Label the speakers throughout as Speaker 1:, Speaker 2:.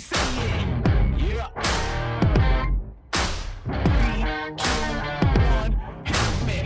Speaker 1: say it. Yeah. 3, 2, 1, hit me.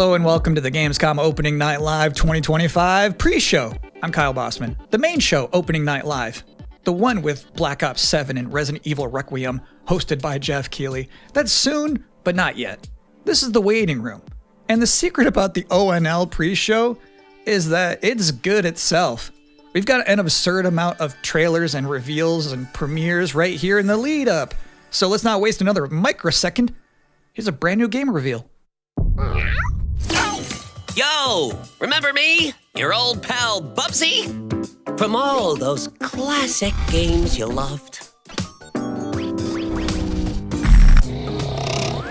Speaker 2: Hello and welcome to the Gamescom Opening Night Live 2025 pre-show. I'm Kyle Bossman. The main show, Opening Night Live, the one with Black Ops 7 and Resident Evil Requiem, hosted by Geoff Keighley. That's soon, but not yet. This is the waiting room. And the secret about the ONL pre-show is that it's good itself. We've got an absurd amount of trailers and reveals and premieres right here in the lead up. So let's not waste another microsecond. Here's a brand new game reveal.
Speaker 3: Yo, remember me? Your old pal Bubsy? From all those classic games you loved.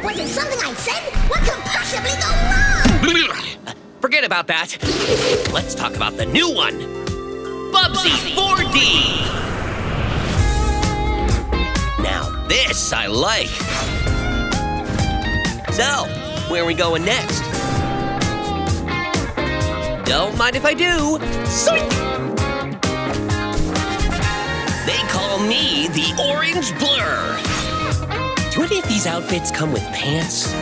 Speaker 4: Was it something I said? What could possibly go wrong?
Speaker 3: Forget about that. Let's talk about the new one. Bubsy 4D. Now this I like. So, where are we going next? Don't mind if I do. Zoink! They call me the Orange Blur. Do any of these outfits come with pants?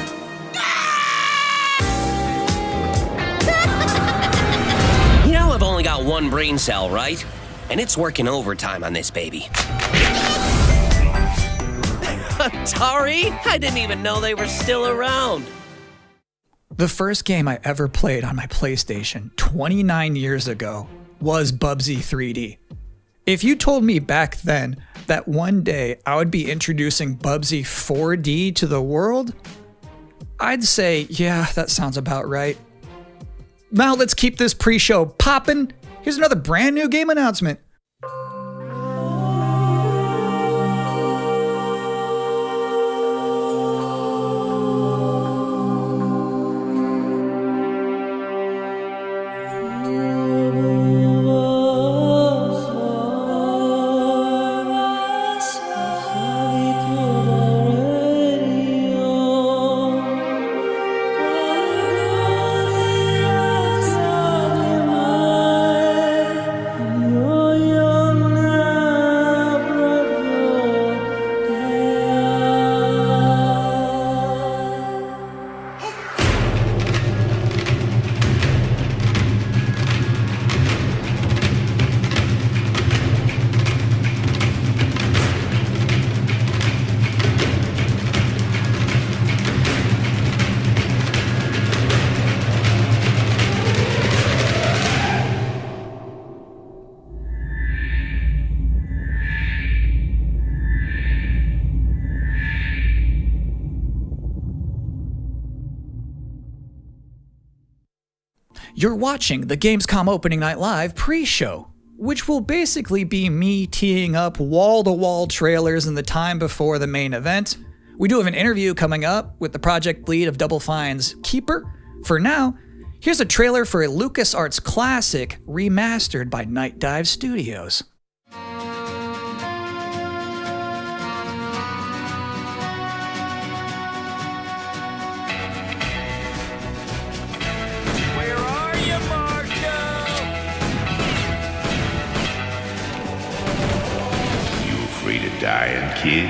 Speaker 3: You know, I've only got one brain cell, right? And it's working overtime on this baby. Atari? I didn't even know they were still around.
Speaker 2: The first game I ever played on my PlayStation 29 years ago was Bubsy 3D. If you told me back then that one day I would be introducing Bubsy 4D to the world, I'd say, yeah, that sounds about right. Now let's keep this pre-show poppin'. Here's another brand new game announcement. You're watching the Gamescom Opening Night Live pre-show, which will basically be me teeing up wall-to-wall trailers in the time before the main event. We do have an interview coming up with the project lead of Double Fine's Keeper. For now, here's a trailer for a LucasArts classic remastered by Night Dive Studios.
Speaker 5: Free to dying, kid.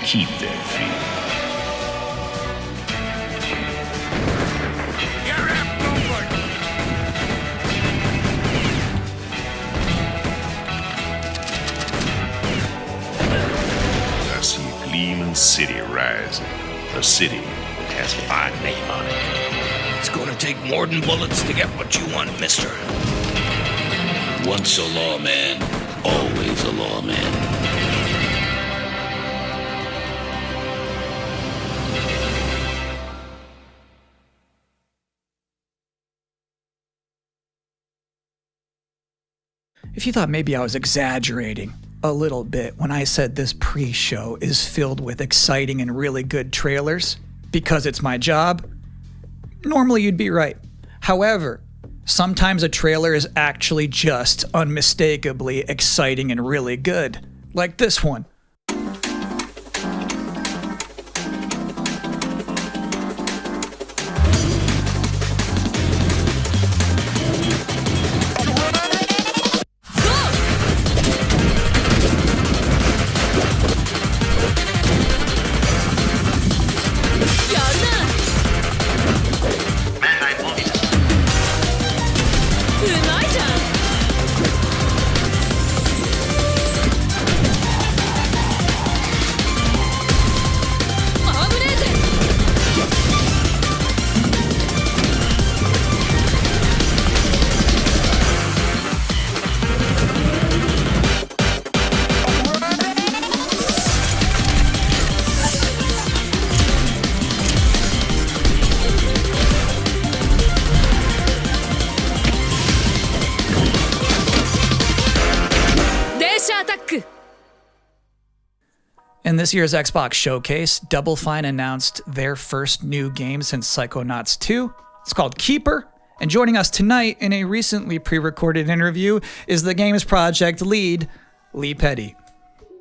Speaker 5: Keep that feeling.
Speaker 1: You're outnumbered.
Speaker 5: I see a gleaming city rising. A city that has a fine name on it.
Speaker 6: It's gonna take more than bullets to get what you want, mister. Once a lawman, always a lawman.
Speaker 2: If you thought maybe I was exaggerating a little bit when I said this pre-show is filled with exciting and really good trailers because it's my job, normally you'd be right. However, sometimes a trailer is actually just unmistakably exciting and really good, like this one. In this year's Xbox Showcase, Double Fine announced their first new game since Psychonauts 2. It's called Keeper. And joining us tonight in a recently pre-recorded interview is the game's project lead, Lee Petty.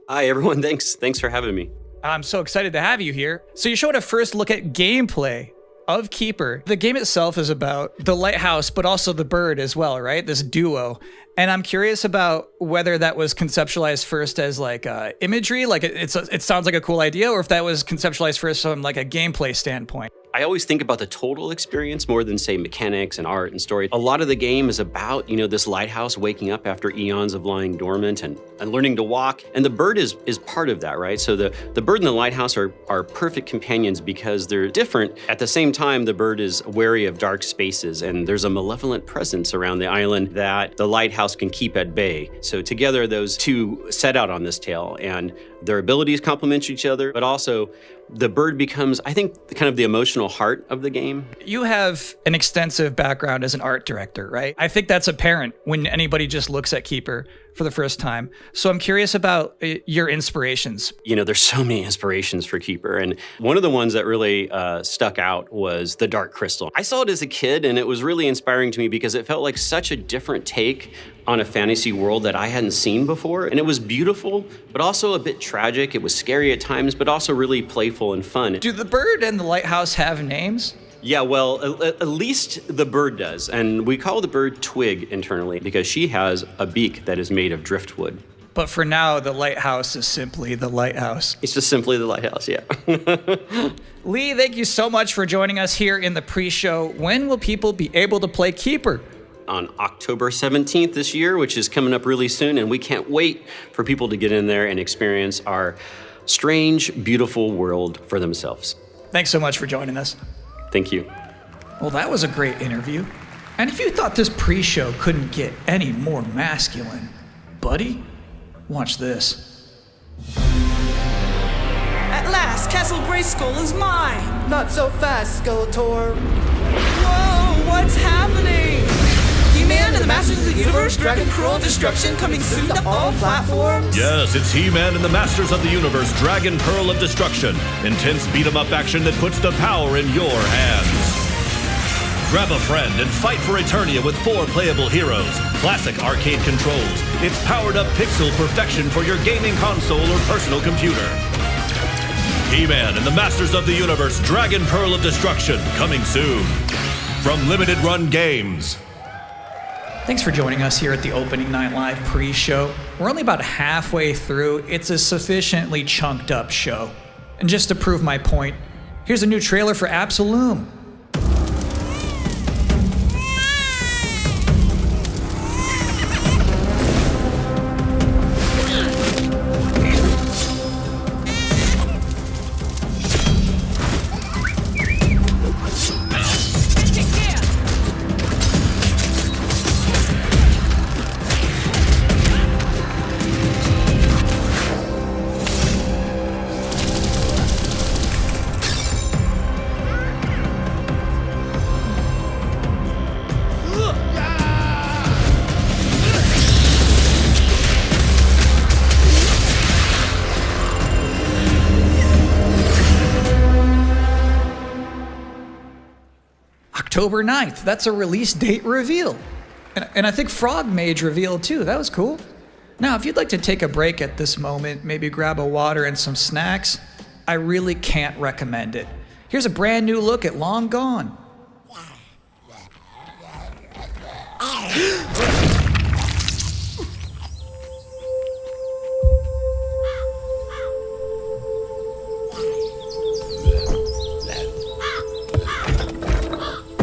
Speaker 7: Hi, everyone. Thanks for having me.
Speaker 2: I'm so excited to have you here. So you showed a first look at gameplay of Keeper. The game itself is about the lighthouse, but also the bird as well, right? This duo. And I'm curious about whether that was conceptualized first as like imagery, like it sounds like a cool idea, or if that was conceptualized first from like a gameplay standpoint.
Speaker 7: I always think about the total experience more than, say, mechanics and art and story. A lot of the game is about, this lighthouse waking up after eons of lying dormant and learning to walk. And the bird is part of that, right? So the bird and the lighthouse are perfect companions because they're different. At the same time, the bird is wary of dark spaces, and there's a malevolent presence around the island that the lighthouse can keep at bay. So together, those two set out on this tale, and their abilities complement each other, but also the bird becomes, I think, kind of the emotional heart of the game.
Speaker 2: You have an extensive background as an art director, right? I think that's apparent when anybody just looks at Keeper for the first time. So I'm curious about your inspirations.
Speaker 7: There's so many inspirations for Keeper, and one of the ones that really stuck out was the Dark Crystal. I saw it as a kid, and it was really inspiring to me because it felt like such a different take on a fantasy world that I hadn't seen before. And it was beautiful, but also a bit tragic. It was scary at times, but also really playful and fun.
Speaker 2: Do the bird and the lighthouse have names?
Speaker 7: Yeah, well, at least the bird does. And we call the bird Twig internally because she has a beak that is made of driftwood.
Speaker 2: But for now, the lighthouse is simply the lighthouse.
Speaker 7: It's just simply the lighthouse, yeah.
Speaker 2: Lee, thank you so much for joining us here in the pre-show. When will people be able to play Keeper?
Speaker 7: On October 17th this year, which is coming up really soon, and we can't wait for people to get in there and experience our strange, beautiful world for themselves.
Speaker 2: Thanks so much for joining us.
Speaker 7: Thank you.
Speaker 2: Well, that was a great interview. And if you thought this pre-show couldn't get any more masculine, buddy, watch this.
Speaker 8: At last, Castle Grayskull is mine!
Speaker 9: Not so fast, Skeletor.
Speaker 8: Whoa, what's happening? He-Man and the Masters of the Universe, Dragon Pearl Destruction coming soon to all platforms?
Speaker 10: Yes, it's He-Man and the Masters of the Universe, Dragon Pearl of Destruction. Intense beat-em-up action that puts the power in your hands. Grab a friend and fight for Eternia with 4 playable heroes. Classic arcade controls. It's powered-up pixel perfection for your gaming console or personal computer. He-Man and the Masters of the Universe, Dragon Pearl of Destruction, coming soon. From Limited Run Games.
Speaker 2: Thanks for joining us here at the Opening Night Live pre-show. We're only about halfway through. It's a sufficiently chunked up show. And just to prove my point, here's a new trailer for Absolum. October 9th. That's a release date reveal. And I think Frog Mage revealed too. That was cool. Now, if you'd like to take a break at this moment, maybe grab a water and some snacks, I really can't recommend it. Here's a brand new look at Long Gone.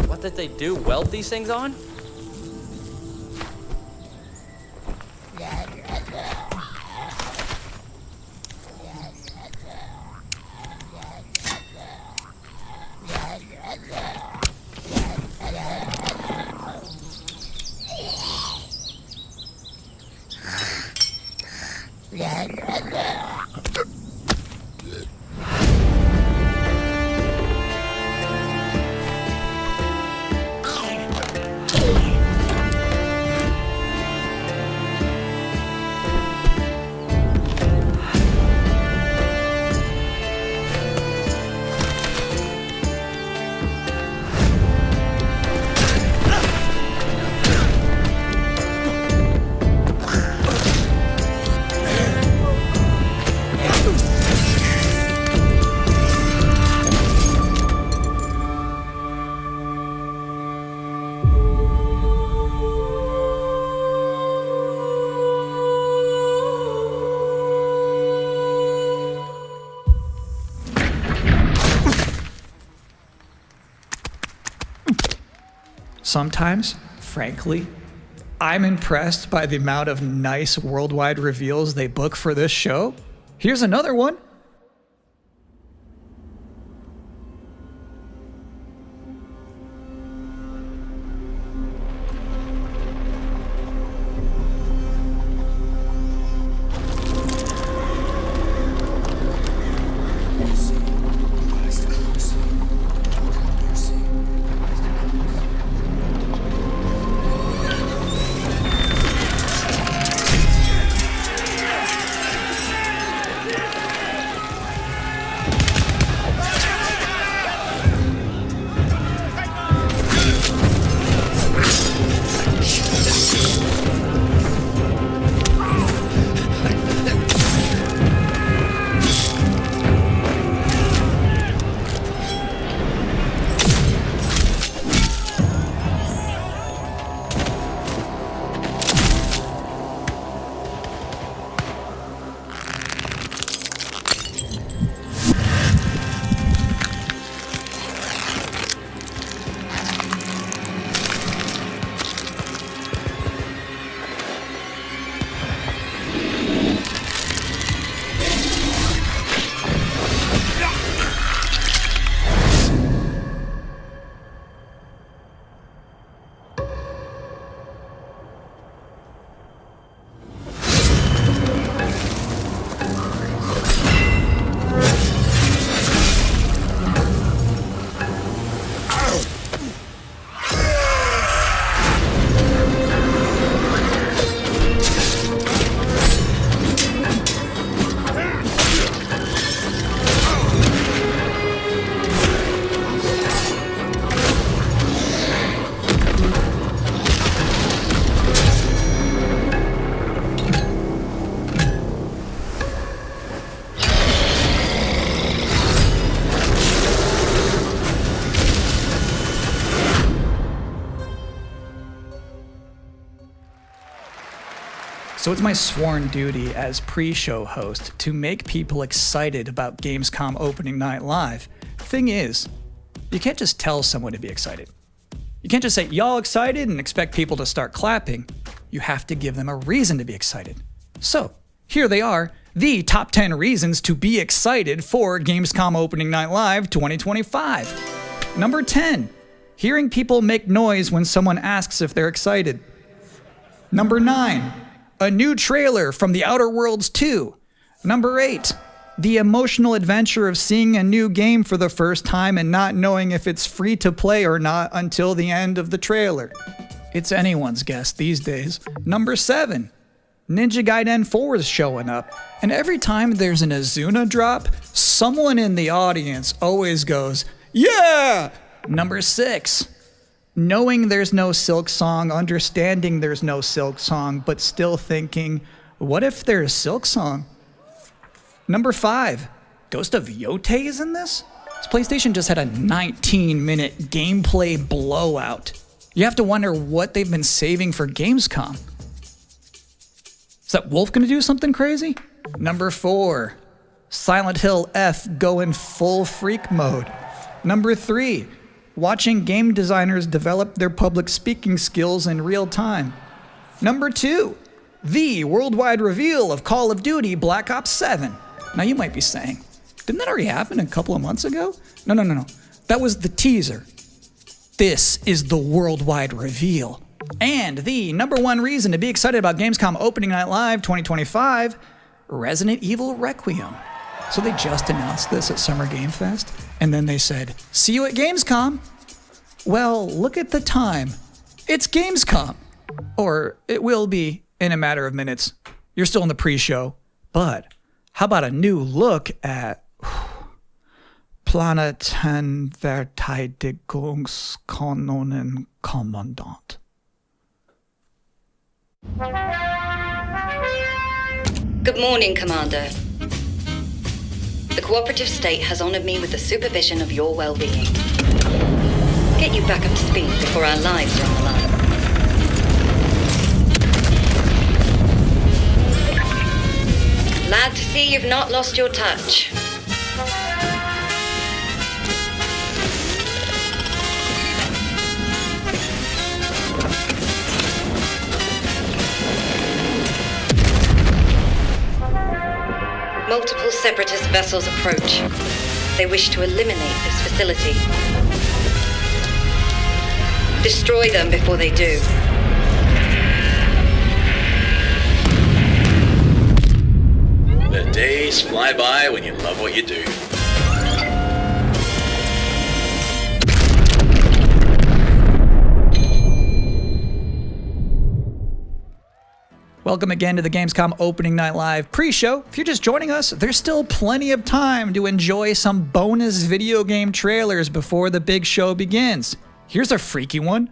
Speaker 11: What did they do? Weld these things on?
Speaker 2: Sometimes, frankly, I'm impressed by the amount of nice worldwide reveals they book for this show. Here's another one. So it's my sworn duty as pre-show host to make people excited about Gamescom opening night live. Thing is, you can't just tell someone to be excited. You can't just say, y'all excited, and expect people to start clapping. You have to give them a reason to be excited. So, here they are, the top 10 reasons to be excited for Gamescom Opening Night Live 2025. Number 10, hearing people make noise when someone asks if they're excited. Number 9, a new trailer from The Outer Worlds 2. Number 8, the emotional adventure of seeing a new game for the first time and not knowing if it's free to play or not until the end of the trailer. It's anyone's guess these days. Number 7, Ninja Gaiden 4 is showing up, and every time there's an Azuna drop, someone in the audience always goes, yeah! Number 6, knowing there's no Silk Song, understanding there's no Silk Song, but still thinking, what if there's Silk Song? Number 5, Ghost of Yotei is in this? This PlayStation just had a 19-minute gameplay blowout. You have to wonder what they've been saving for Gamescom. Is that Wolf gonna do something crazy? Number 4, Silent Hill F going full freak mode. Number 3, watching game designers develop their public speaking skills in real time. Number 2, the worldwide reveal of Call of Duty Black Ops 7. Now you might be saying, didn't that already happen a couple of months ago? No. That was the teaser. This is the worldwide reveal. And the number 1 reason to be excited about Gamescom Opening Night Live 2025, Resident Evil Requiem. So they just announced this at Summer Game Fest, and then they said, see you at Gamescom. Well, look at the time. It's Gamescom. Or it will be in a matter of minutes. You're still in the pre-show. But how about a new look at Planetverteidigungskanonen Kommandant?
Speaker 12: Good morning, Commander. The cooperative state has honored me with the supervision of your well-being. Get you back up to speed before our lives are on the line. Glad to see you've not lost your touch. Separatist vessels approach. They wish to eliminate this facility. Destroy them before they do.
Speaker 13: The days fly by when you love what you do.
Speaker 2: Welcome again to the Gamescom Opening Night Live pre-show. If you're just joining us, there's still plenty of time to enjoy some bonus video game trailers before the big show begins. Here's a freaky one.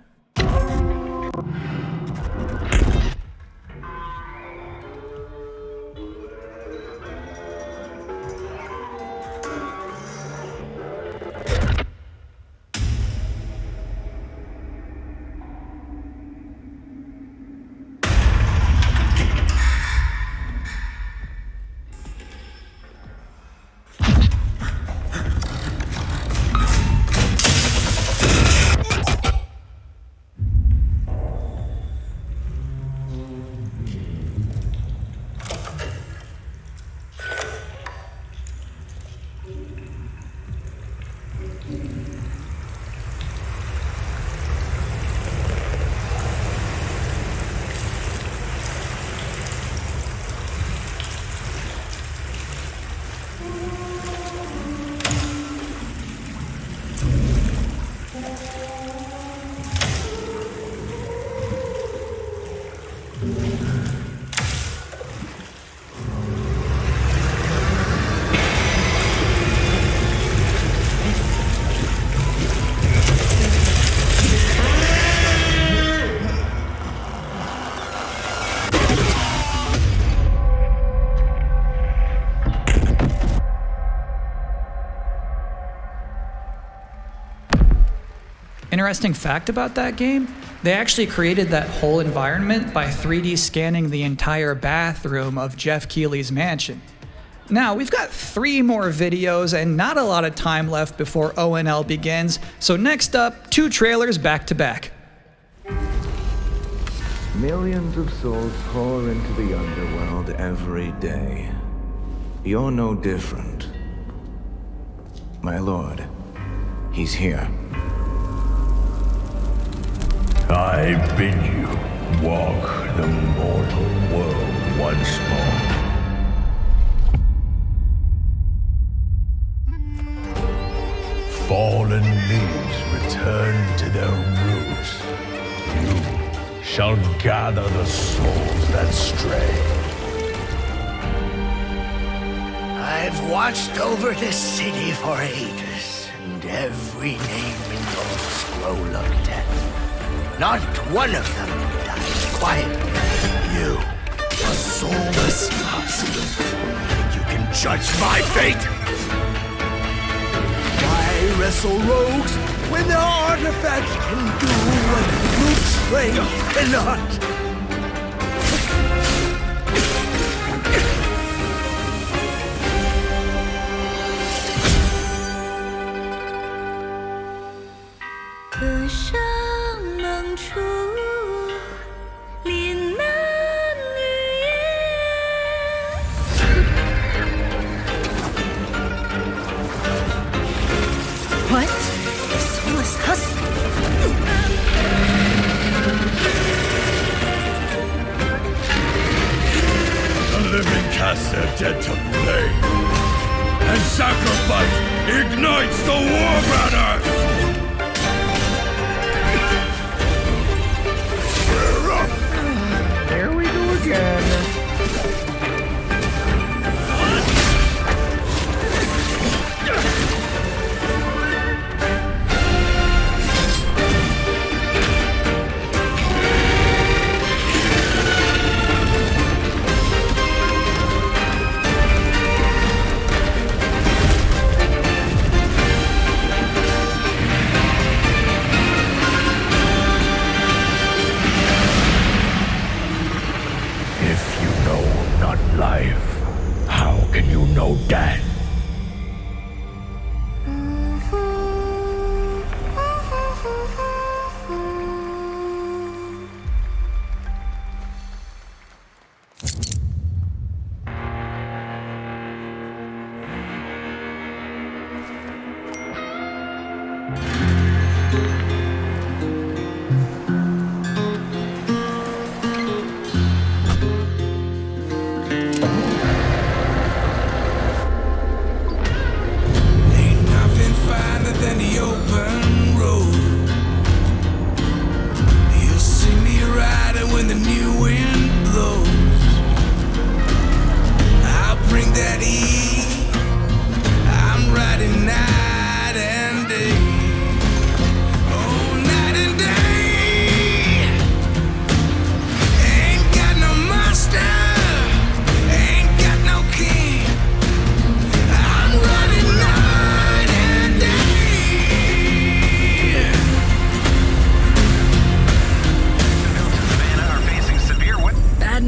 Speaker 2: Interesting fact about that game, they actually created that whole environment by 3D scanning the entire bathroom of Geoff Keighley's mansion. Now, we've got 3 more videos and not a lot of time left before ONL begins, so next up, 2 trailers back to back.
Speaker 14: Millions of souls pour into the underworld every day. You're no different. My lord, he's here.
Speaker 15: I bid you walk the mortal world once more. Fallen leaves return to their roots. You shall gather the souls that stray.
Speaker 16: I've watched over this city for ages, and every name in your scroll of death. Not one of them dies quietly. You, a soulless husk. You can judge my fate. Why wrestle rogues when their artifacts can do what brute strength cannot?
Speaker 4: What? Soulless husk?
Speaker 15: The living cast their dead to flame, and sacrifice ignites the war banners!
Speaker 14: Here we go again.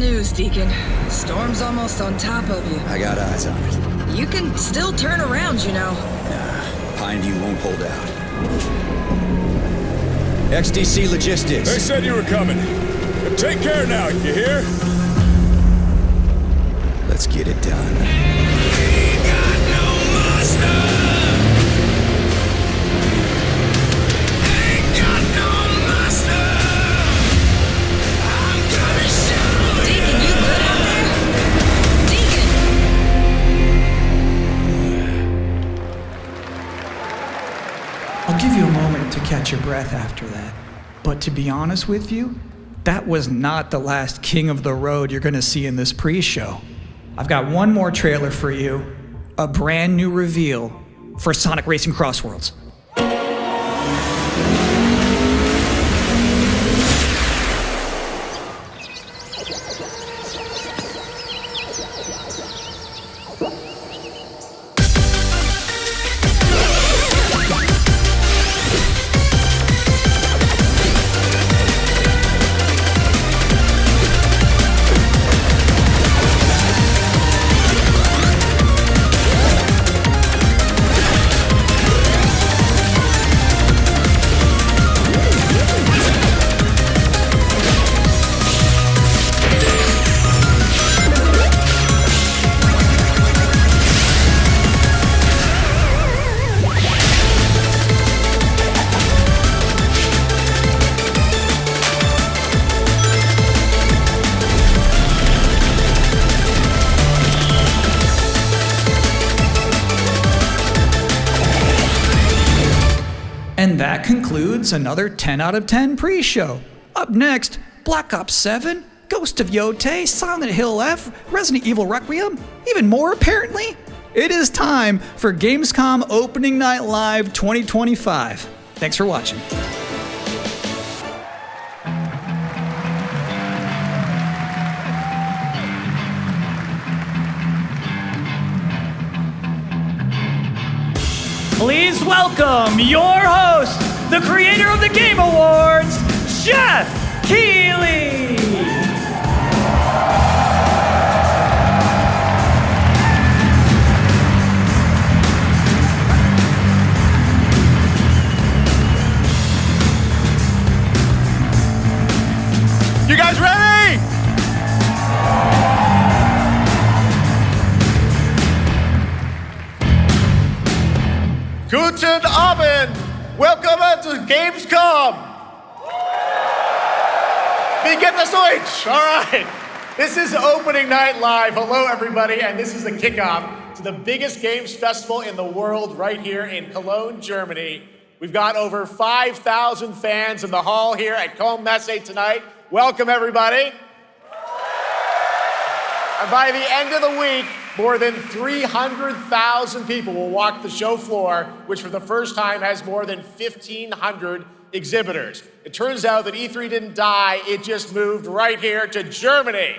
Speaker 8: news, Deacon. Storm's almost on top of you.
Speaker 17: I got eyes on it.
Speaker 8: You can still turn around, you know.
Speaker 17: Nah, Pineview won't hold out. XDC Logistics.
Speaker 15: They said you were coming. But take care now, you hear?
Speaker 17: Let's get it done.
Speaker 15: Ain't got no master. Ain't got no master. I'm gonna show you.
Speaker 8: Deacon, you good out there? Deacon!
Speaker 2: I'll give you a moment to catch your breath after that. But to be honest with you, that was not the last King of the Road you're gonna see in this pre-show. I've got one more trailer for you, a brand new reveal for Sonic Racing Crossworlds. And that concludes another 10 out of 10 pre-show. Up next, Black Ops 7, Ghost of Yotei, Silent Hill F, Resident Evil Requiem, even more apparently. It is time for Gamescom Opening Night Live 2025. Thanks for watching.
Speaker 18: Please welcome your host, the creator of the Game Awards, Geoff Keighley!
Speaker 19: You guys ready? Guten Abend! Welcome to Gamescom! Wie geht das Deutsch? All right. This is Opening Night Live. Hello, everybody, and this is the kickoff to the biggest games festival in the world right here in Cologne, Germany. We've got over 5,000 fans in the hall here at Cologne Messe tonight. Welcome, everybody. And by the end of the week, more than 300,000 people will walk the show floor, which for the first time has more than 1,500 exhibitors. It turns out that E3 didn't die, it just moved right here to Germany.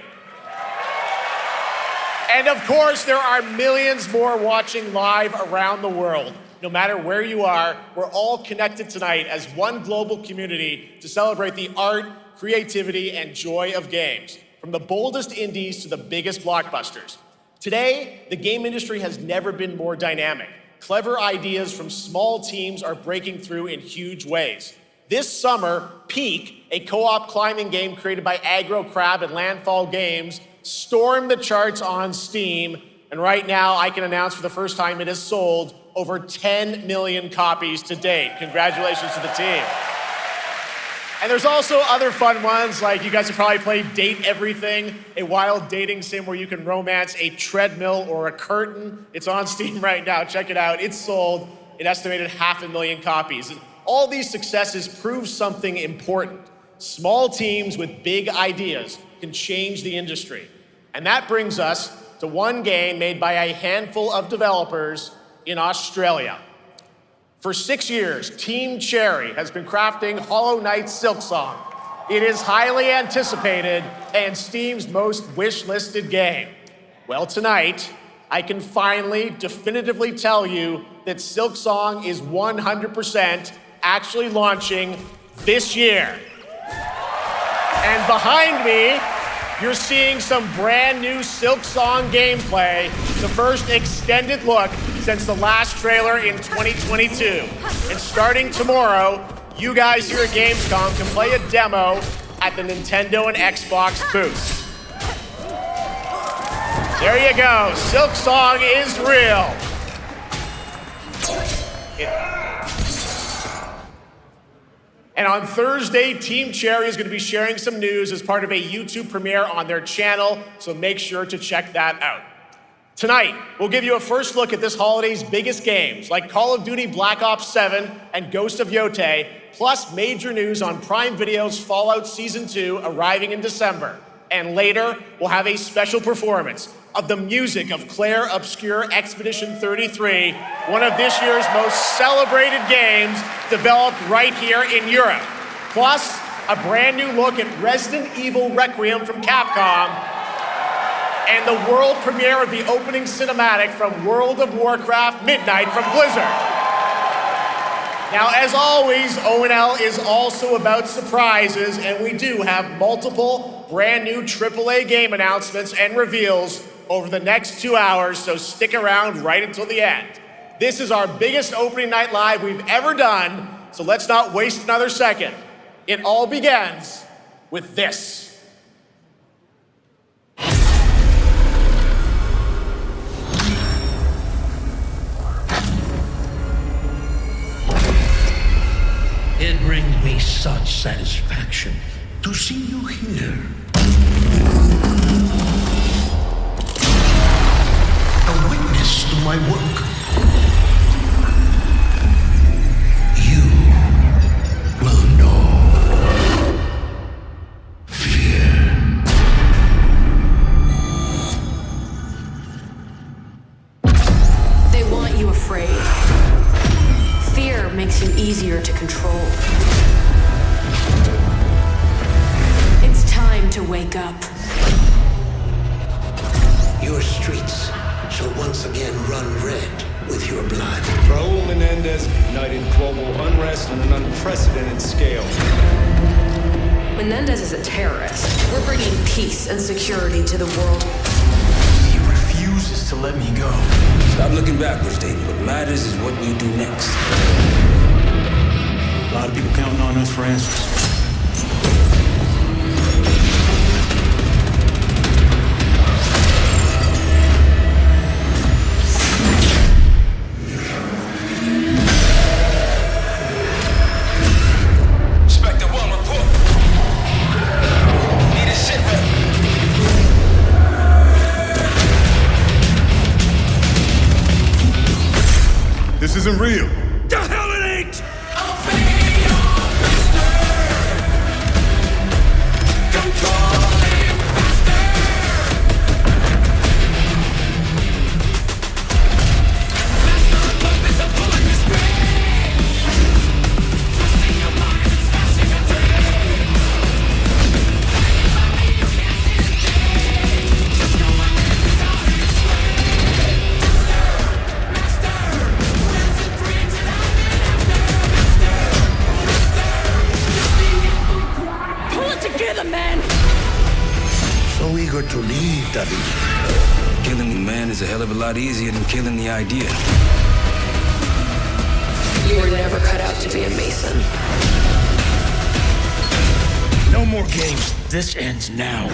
Speaker 19: And of course, there are millions more watching live around the world. No matter where you are, we're all connected tonight as one global community to celebrate the art, creativity, and joy of games, from the boldest indies to the biggest blockbusters. Today, the game industry has never been more dynamic. Clever ideas from small teams are breaking through in huge ways. This summer, Peak, a co-op climbing game created by Aggro Crab and Landfall Games, stormed the charts on Steam, and right now I can announce for the first time it has sold over 10 million copies to date. Congratulations to the team. And there's also other fun ones, like you guys have probably played Date Everything, a wild dating sim where you can romance a treadmill or a curtain. It's on Steam right now, check it out. It's sold an estimated 500,000 copies. And all these successes prove something important. Small teams with big ideas can change the industry. And that brings us to one game made by a handful of developers in Australia. For 6 years, Team Cherry has been crafting Hollow Knight's Silksong. It is highly anticipated and Steam's most wish-listed game. Well, tonight, I can finally definitively tell you that Silksong is 100% actually launching this year. And behind me you're seeing some brand new Silk Song gameplay, the first extended look since the last trailer in 2022. And starting tomorrow, you guys here at Gamescom can play a demo at the Nintendo and Xbox booths. There you go, Silk Song is real. And on Thursday, Team Cherry is going to be sharing some news as part of a YouTube premiere on their channel, so make sure to check that out. Tonight, we'll give you a first look at this holiday's biggest games, like Call of Duty Black Ops 7 and Ghost of Yotei, plus major news on Prime Video's Fallout Season 2 arriving in December. And later, we'll have a special performance of the music of Claire Obscure Expedition 33, one of this year's most celebrated games developed right here in Europe. Plus, a brand new look at Resident Evil Requiem from Capcom, and the world premiere of the opening cinematic from World of Warcraft Midnight from Blizzard. Now, as always, ONL is also about surprises, and we do have multiple brand new AAA game announcements and reveals over the next 2 hours, so stick around right until the end. This is our biggest opening night live we've ever done, so let's not waste another second. It all begins with this.
Speaker 6: It brings me such satisfaction to see you here. A witness to my work. You will know fear.
Speaker 20: They want you afraid. Fear makes you easier to control. It's time to wake up.
Speaker 6: Your streets shall once again run red with your blood.
Speaker 21: Raul Menendez ignited global unrest on an unprecedented scale.
Speaker 20: Menendez is a terrorist. We're bringing peace and security to the world.
Speaker 6: He refuses to let me go. Stop looking backwards, David. What matters is what we do next. A lot of people counting on us for answers. Inspector 1, report. Need a sit rep.
Speaker 15: This isn't real.
Speaker 6: The hell it ain't! So eager to leave, David. Killing the man is a hell of a lot easier than killing the idea.
Speaker 20: You were never cut out to be a Mason.
Speaker 6: No more games. This ends now.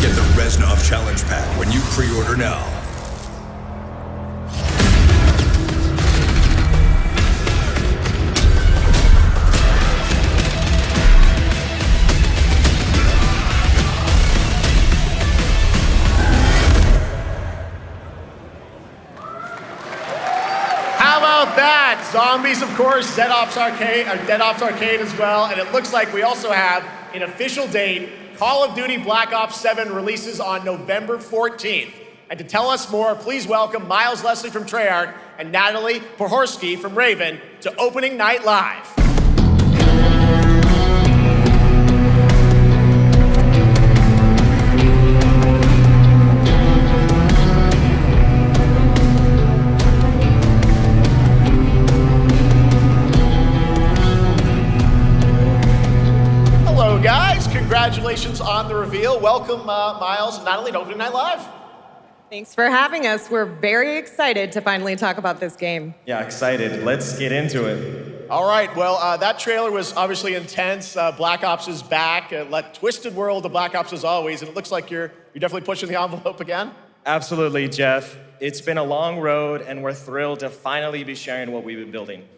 Speaker 17: Get the Reznov Challenge Pack when you pre-order now.
Speaker 19: That Zombies, of course, Dead Ops Arcade as well, and it looks like we also have an official date. Call of Duty Black Ops 7 releases on November 14th. And to tell us more, please welcome Miles Leslie from Treyarch and Natalie Pohorsky from Raven to Opening Night Live. congratulations on the reveal. Welcome, Miles and Natalie to Opening Night Live.
Speaker 3: Thanks for having us. We're very excited to finally talk about this game.
Speaker 22: Yeah, excited. Let's get into it.
Speaker 19: All right, well, that trailer was obviously intense. Black Ops is back. Twisted world of Black Ops as always, and it looks like you're definitely pushing the envelope again.
Speaker 22: Absolutely, Jeff. It's been a long road, and we're thrilled to finally be sharing what we've been building.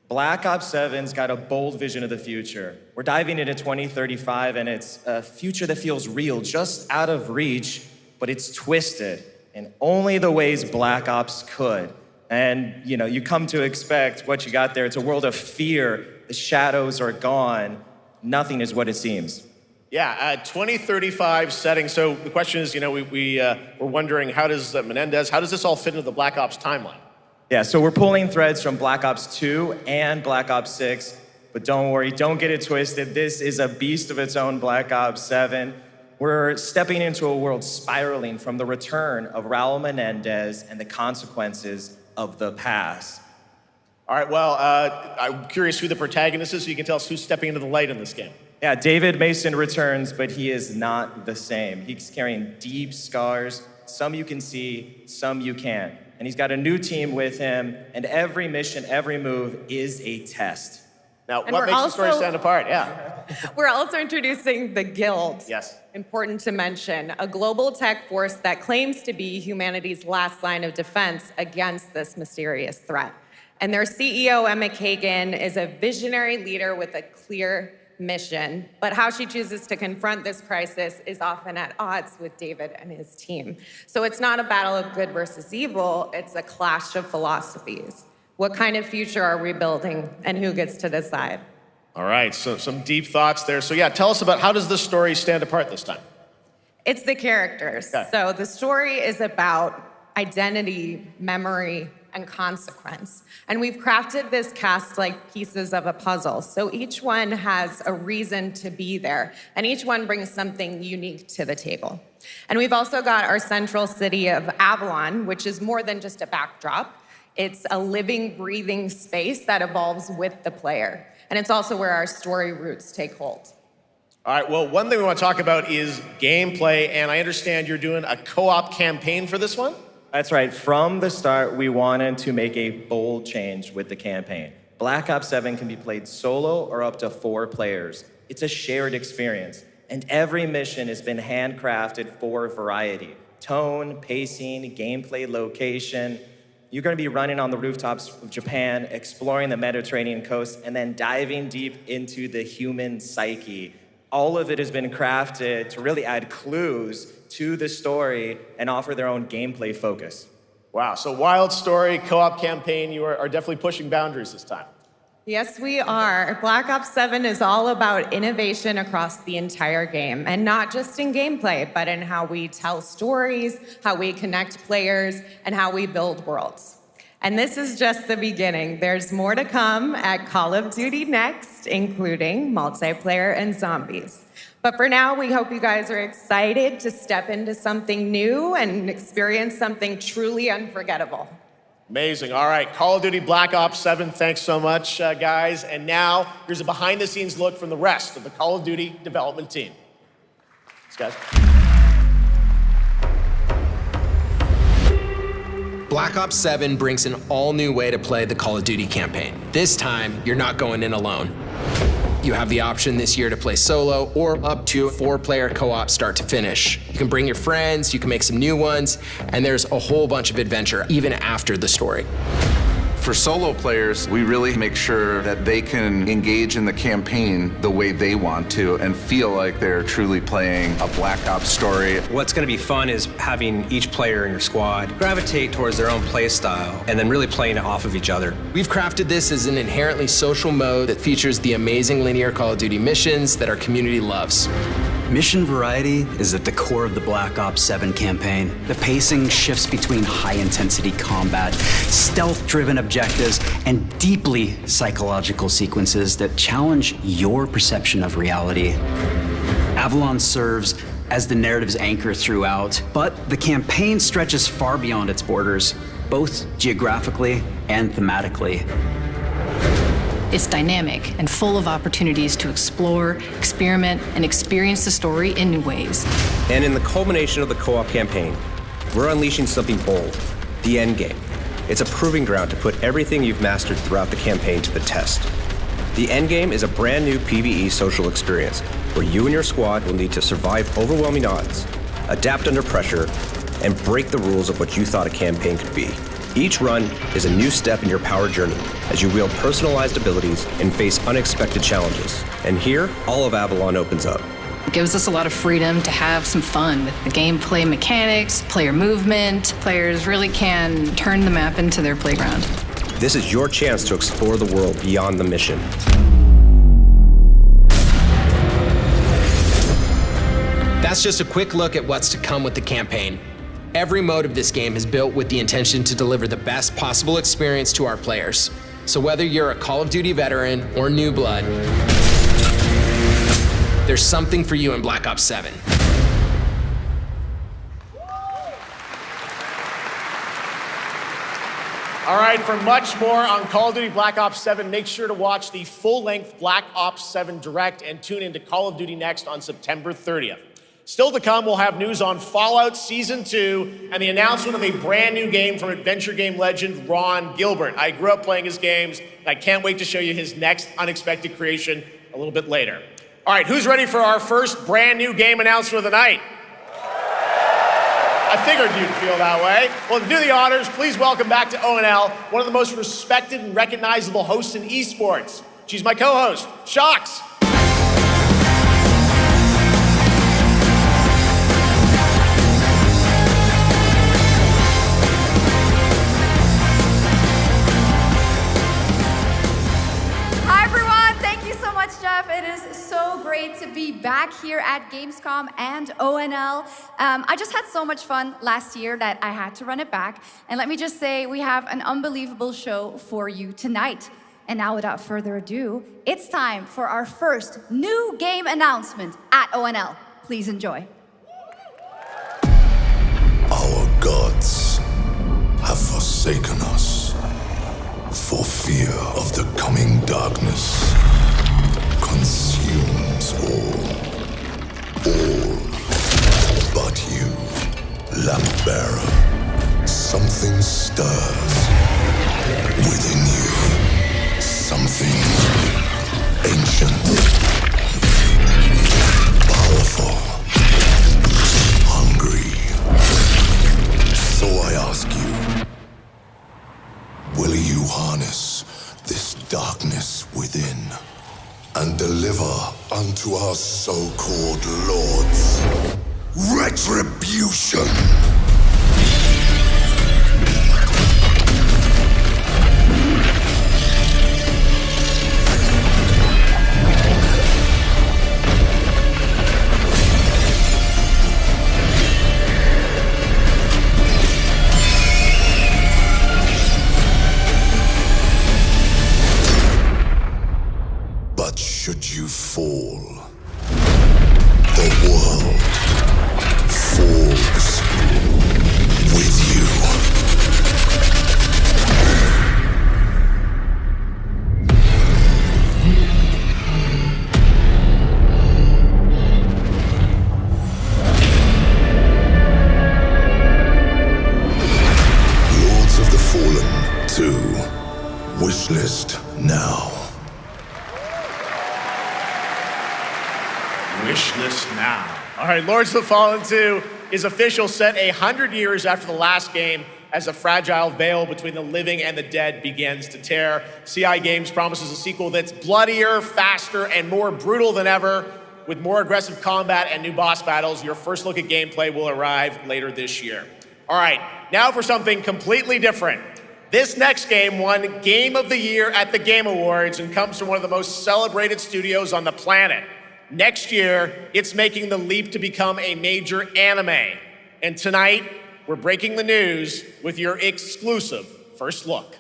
Speaker 22: Black Ops 7's got a bold vision of the future. We're diving into 2035, and it's a future that feels real, just out of reach, but it's twisted in only the ways Black Ops could. And, you come to expect what you got there. It's a world of fear. The shadows are gone. Nothing is what it seems.
Speaker 19: Yeah, 2035 setting. So the question is, we're wondering, how does Menendez, how does this all fit into the Black Ops timeline?
Speaker 22: Yeah, so we're pulling threads from Black Ops 2 and Black Ops 6, but don't worry, don't get it twisted. This is a beast of its own, Black Ops 7. We're stepping into a world spiraling from the return of Raul Menendez and the consequences of the past.
Speaker 19: All right, well, I'm curious who the protagonist is, so you can tell us who's stepping into the light in this game.
Speaker 22: Yeah, David Mason returns, but he is not the same. He's carrying deep scars. Some you can see, some you can't. And he's got a new team with him, and every mission, every move is a test.
Speaker 19: Now, what makes the story stand apart? Yeah.
Speaker 3: We're also introducing the Guild.
Speaker 19: Yes.
Speaker 3: Important to mention, a global tech force that claims to be humanity's last line of defense against this mysterious threat. And their CEO, Emma Kagan, is a visionary leader with a clear mission, but how she chooses to confront this crisis is often at odds with David and his team. So it's not a battle of good versus evil, it's a clash of philosophies. What kind of future are we building, and who gets to decide?
Speaker 19: All right, so some deep thoughts there. So yeah, tell us about how does this story stand apart this time?
Speaker 3: It's the characters. Okay. So the story is about identity, memory, and consequence. And we've crafted this cast like pieces of a puzzle. So each one has a reason to be there, and each one brings something unique to the table. And we've also got our central city of Avalon, which is more than just a backdrop. It's a living, breathing space that evolves with the player. And it's also where our story roots take hold.
Speaker 19: All right, well, one thing we want to talk about is gameplay, and I understand you're doing a co-op campaign for this one?
Speaker 22: That's right. From the start, we wanted to make a bold change with the campaign. Black Ops 7 can be played solo or up to 4 players. It's a shared experience, and every mission has been handcrafted for variety. Tone, pacing, gameplay location. You're going to be running on the rooftops of Japan, exploring the Mediterranean coast, and then diving deep into the human psyche. All of it has been crafted to really add clues to the story and offer their own gameplay focus.
Speaker 19: Wow, so wild story, co-op campaign. You are definitely pushing boundaries this time.
Speaker 3: Yes, we are. Black Ops 7 is all about innovation across the entire game, and not just in gameplay, but in how we tell stories, how we connect players, and how we build worlds. And this is just the beginning. There's more to come at Call of Duty Next, including multiplayer and zombies. But for now, we hope you guys are excited to step into something new and experience something truly unforgettable.
Speaker 19: Amazing. All right, Call of Duty Black Ops 7, thanks so much, guys. And now, here's a behind-the-scenes look from the rest of the Call of Duty development team. Thanks, guys.
Speaker 23: Black Ops 7 brings an all-new way to play the Call of Duty campaign. This time, you're not going in alone. You have the option this year to play solo or up to a 4-player co-op start to finish. You can bring your friends, you can make some new ones, and there's a whole bunch of adventure even after the story.
Speaker 24: For solo players, we really make sure that they can engage in the campaign the way they want to and feel like they're truly playing a Black Ops story.
Speaker 11: What's going to be fun is having each player in your squad gravitate towards their own play style and then really playing it off of each other.
Speaker 23: We've crafted this as an inherently social mode that features the amazing linear Call of Duty missions that our community loves.
Speaker 25: Mission variety is at the core of the Black Ops 7 campaign. The pacing shifts between high-intensity combat, stealth-driven objectives, and deeply psychological sequences that challenge your perception of reality. Avalon serves as the narrative's anchor throughout, but the campaign stretches far beyond its borders, both geographically and thematically.
Speaker 20: It's dynamic and full of opportunities to explore, experiment, and experience the story in new ways.
Speaker 11: And in the culmination of the co-op campaign, we're unleashing something bold, the endgame. It's a proving ground to put everything you've mastered throughout the campaign to the test. The endgame is a brand new PvE social experience where you and your squad will need to survive overwhelming odds, adapt under pressure, and break the rules of what you thought a campaign could be. Each run is a new step in your power journey as you wield personalized abilities and face unexpected challenges. And here, all of Avalon opens up.
Speaker 20: It gives us a lot of freedom to have some fun with the gameplay mechanics, player movement. Players really can turn the map into their playground.
Speaker 11: This is your chance to explore the world beyond the mission.
Speaker 23: That's just a quick look at what's to come with the campaign. Every mode of this game is built with the intention to deliver the best possible experience to our players. So whether you're a Call of Duty veteran or new blood, there's something for you in Black Ops 7.
Speaker 19: All right, for much more on Call of Duty Black Ops 7, make sure to watch the full-length Black Ops 7 Direct and tune into Call of Duty Next on September 30th. Still to come, we'll have news on Fallout Season 2 and the announcement of a brand new game from adventure game legend Ron Gilbert. I grew up playing his games, and I can't wait to show you his next unexpected creation a little bit later. All right, who's ready for our first brand new game announcement of the night? I figured you'd feel that way. Well, to do the honors, please welcome back to ONL, one of the most respected and recognizable hosts in esports. She's my co-host, Sjokz.
Speaker 1: Jeff, it is so great to be back here at Gamescom and ONL. I just had so much fun last year that I had to run it back. And let me just say, we have an unbelievable show for you tonight. And now, without further ado, it's time for our first new game announcement at ONL. Please enjoy.
Speaker 5: Our gods have forsaken us for fear of the coming darkness. Consumes all but you, lamp bearer. Something stirs within you, something ancient, powerful, hungry. So I ask you, will you harness this darkness within and deliver unto our so-called lords retribution? Should you fall, the world falls with you. Lords of the Fallen 2, wishlist now.
Speaker 19: Wishlist now. All right, Lords of the Fallen 2 is official, set 100 years after the last game as the fragile veil between the living and the dead begins to tear. CI Games promises a sequel that's bloodier, faster, and more brutal than ever. With more aggressive combat and new boss battles, your first look at gameplay will arrive later this year. All right, now for something completely different. This next game won Game of the Year at the Game Awards and comes from one of the most celebrated studios on the planet. Next year, it's making the leap to become a major anime. And tonight, we're breaking the news with your exclusive first look.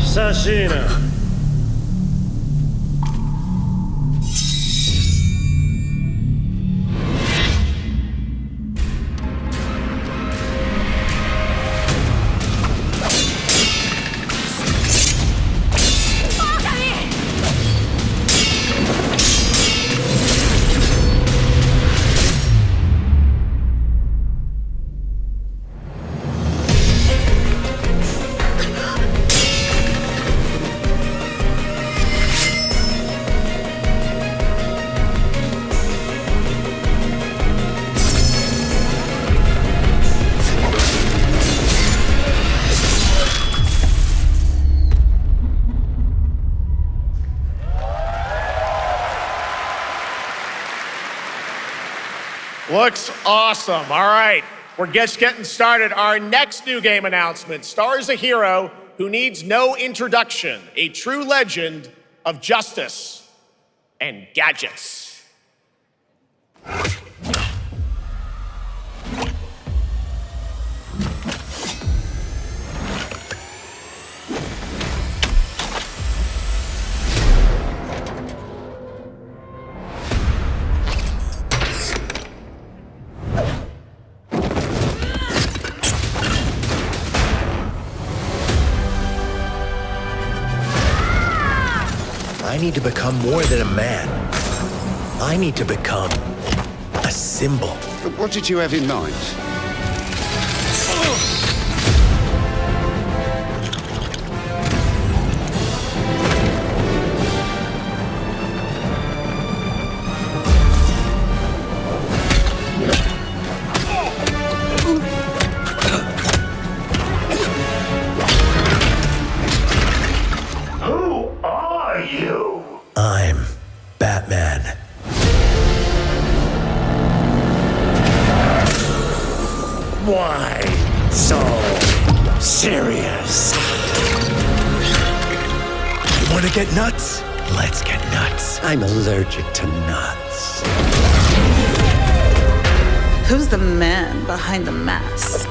Speaker 7: Sashina.
Speaker 19: Looks awesome. All right, we're just getting started. Our next new game announcement stars a hero who needs no introduction, a true legend of justice and gadgets.
Speaker 16: I need to become more than a man. I need to become a symbol.
Speaker 7: What did you have in mind?
Speaker 16: I'm Batman. Why so serious? You want to get nuts? Let's get nuts. I'm allergic to nuts.
Speaker 9: Who's the man behind the mask?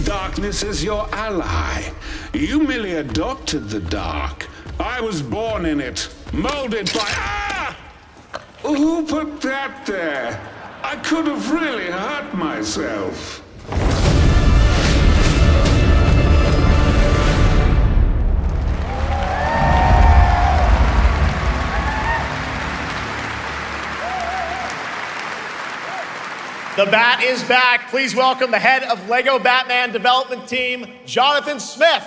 Speaker 7: Darkness is your ally. You merely adopted the dark. I was born in it, molded by... Ah! Who put that there? I could have really hurt myself.
Speaker 19: The Bat is back. Please welcome the head of LEGO Batman development team, Jonathan Smith.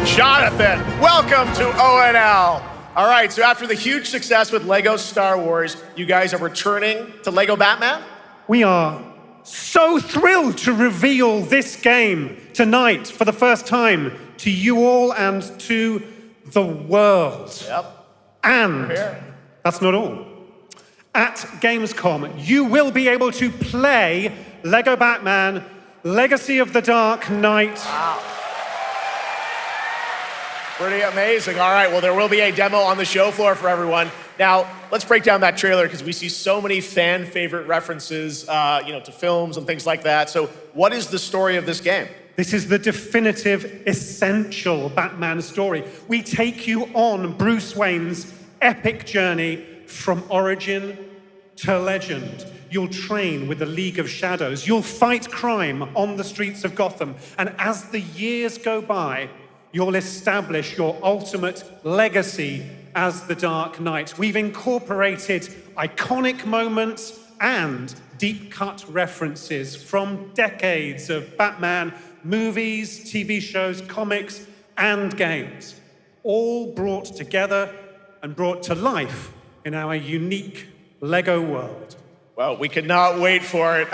Speaker 19: Jonathan, welcome to ONL. All right, so after the huge success with LEGO Star Wars, you guys are returning to LEGO Batman?
Speaker 10: We are so thrilled to reveal this game tonight for the first time to you all and to the world.
Speaker 19: Yep.
Speaker 10: And that's not all. At Gamescom, you will be able to play LEGO Batman Legacy of the Dark Knight.
Speaker 19: Wow. Pretty amazing. All right, well, there will be a demo on the show floor for everyone. Now, let's break down that trailer because we see so many fan favorite references, to films and things like that. So what is the story of this game?
Speaker 10: This is the definitive, essential Batman story. We take you on Bruce Wayne's epic journey from origin to legend. You'll train with the League of Shadows. You'll fight crime on the streets of Gotham. And as the years go by, you'll establish your ultimate legacy as the Dark Knight. We've incorporated iconic moments and deep-cut references from decades of Batman movies, TV shows, comics, and games, all brought together and brought to life in our unique LEGO world.
Speaker 19: Well, we could not wait for it.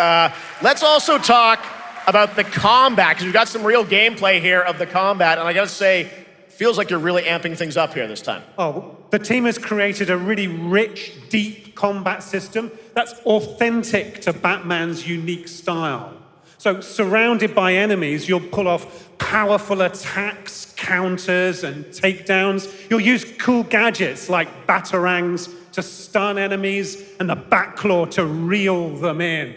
Speaker 19: Let's also talk about the combat, because we've got some real gameplay here of the combat, and I gotta say, feels like you're really amping things up here this time.
Speaker 10: Oh, the team has created a really rich, deep combat system that's authentic to Batman's unique style. So, surrounded by enemies, you'll pull off powerful attacks, counters, and takedowns. You'll use cool gadgets like batarangs to stun enemies and the Batclaw to reel them in.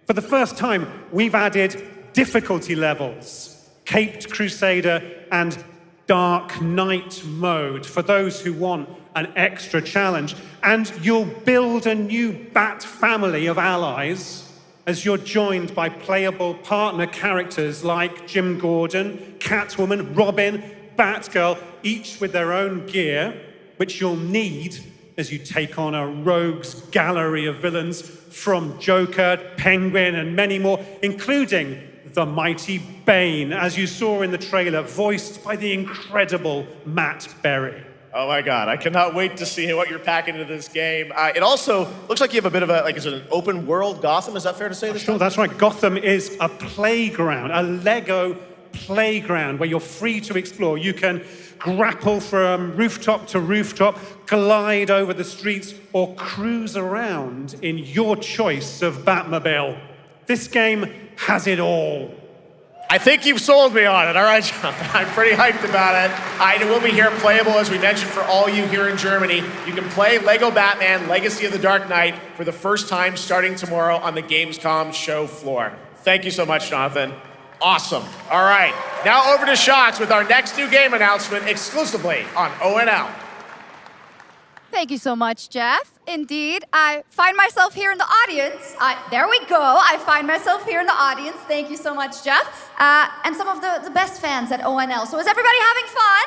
Speaker 10: For the first time, we've added difficulty levels, Caped Crusader and Dark Knight mode for those who want an extra challenge. And you'll build a new Bat family of allies as you're joined by playable partner characters like Jim Gordon, Catwoman, Robin, Batgirl, each with their own gear, which you'll need as you take on a rogues gallery of villains from Joker, Penguin, and many more, including the mighty Bane, as you saw in the trailer, voiced by the incredible Matt Berry.
Speaker 19: Oh my God, I cannot wait to see what you're packing into this game. It also looks like you have a bit of a, is it an open world Gotham? Is that fair to say this
Speaker 10: Sure, that's right. Gotham is a playground, a Lego playground where you're free to explore. You can grapple from rooftop to rooftop, glide over the streets, or cruise around in your choice of Batmobile. This game has it all.
Speaker 19: I think you've sold me on it. All right, Jonathan, I'm pretty hyped about it. It will be here playable, as we mentioned, for all you here in Germany. You can play Lego Batman Legacy of the Dark Knight for the first time starting tomorrow on the Gamescom show floor. Thank you so much, Jonathan. Awesome. All right, now over to Sjokz with our next new game announcement exclusively on ONL.
Speaker 1: Thank you so much, Geoff. Indeed, I find myself here in the audience. There we go. I find myself here in the audience. Thank you so much, Geoff. And some of the best fans at ONL. So is everybody having fun?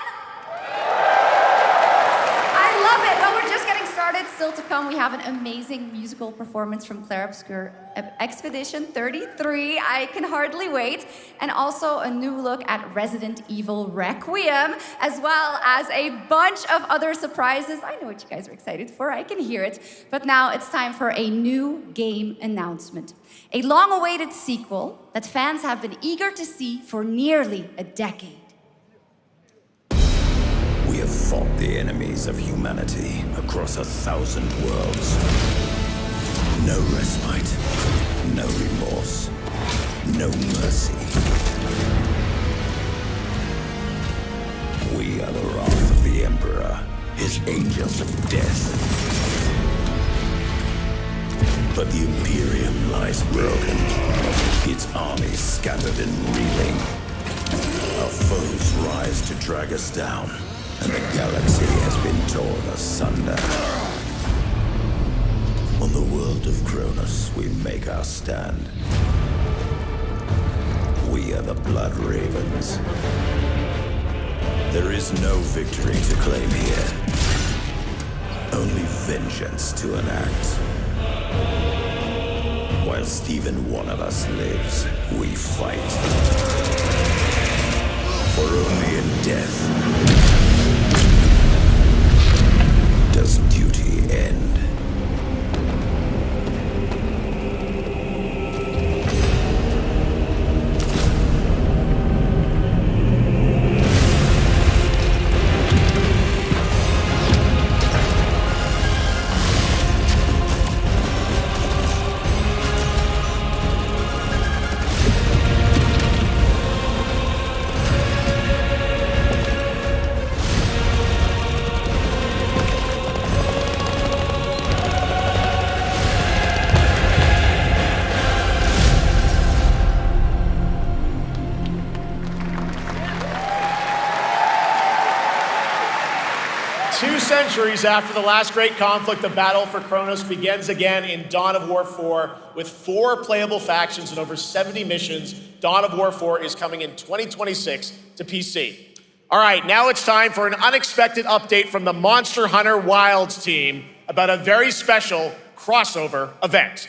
Speaker 1: I love it. Well, we're just getting started. Still to come, we have an amazing musical performance from Claire Obscure Expedition 33. I can hardly wait. And also a new look at Resident Evil Requiem, as well as a bunch of other surprises. I know what you guys are excited for. I can hear it. But now it's time for a new game announcement. A long-awaited sequel that fans have been eager to see for nearly a decade.
Speaker 17: We have fought the enemies of humanity across 1,000 worlds. No respite, no remorse, no mercy. We are the wrath of the Emperor, his angels of death. But the Imperium lies broken, its armies scattered and reeling. Our foes rise to drag us down, and the galaxy has been torn asunder. On the world of Kronos, we make our stand. We are the Blood Ravens. There is no victory to claim here, only vengeance to enact. Whilst even one of us lives, we fight. For only in death does duty end.
Speaker 19: Centuries after the last great conflict, the battle for Kronos begins again in Dawn of War 4 with 4 playable factions and over 70 missions. Dawn of War 4 is coming in 2026 to PC. All right, now it's time for an unexpected update from the Monster Hunter Wilds team about a very special crossover event.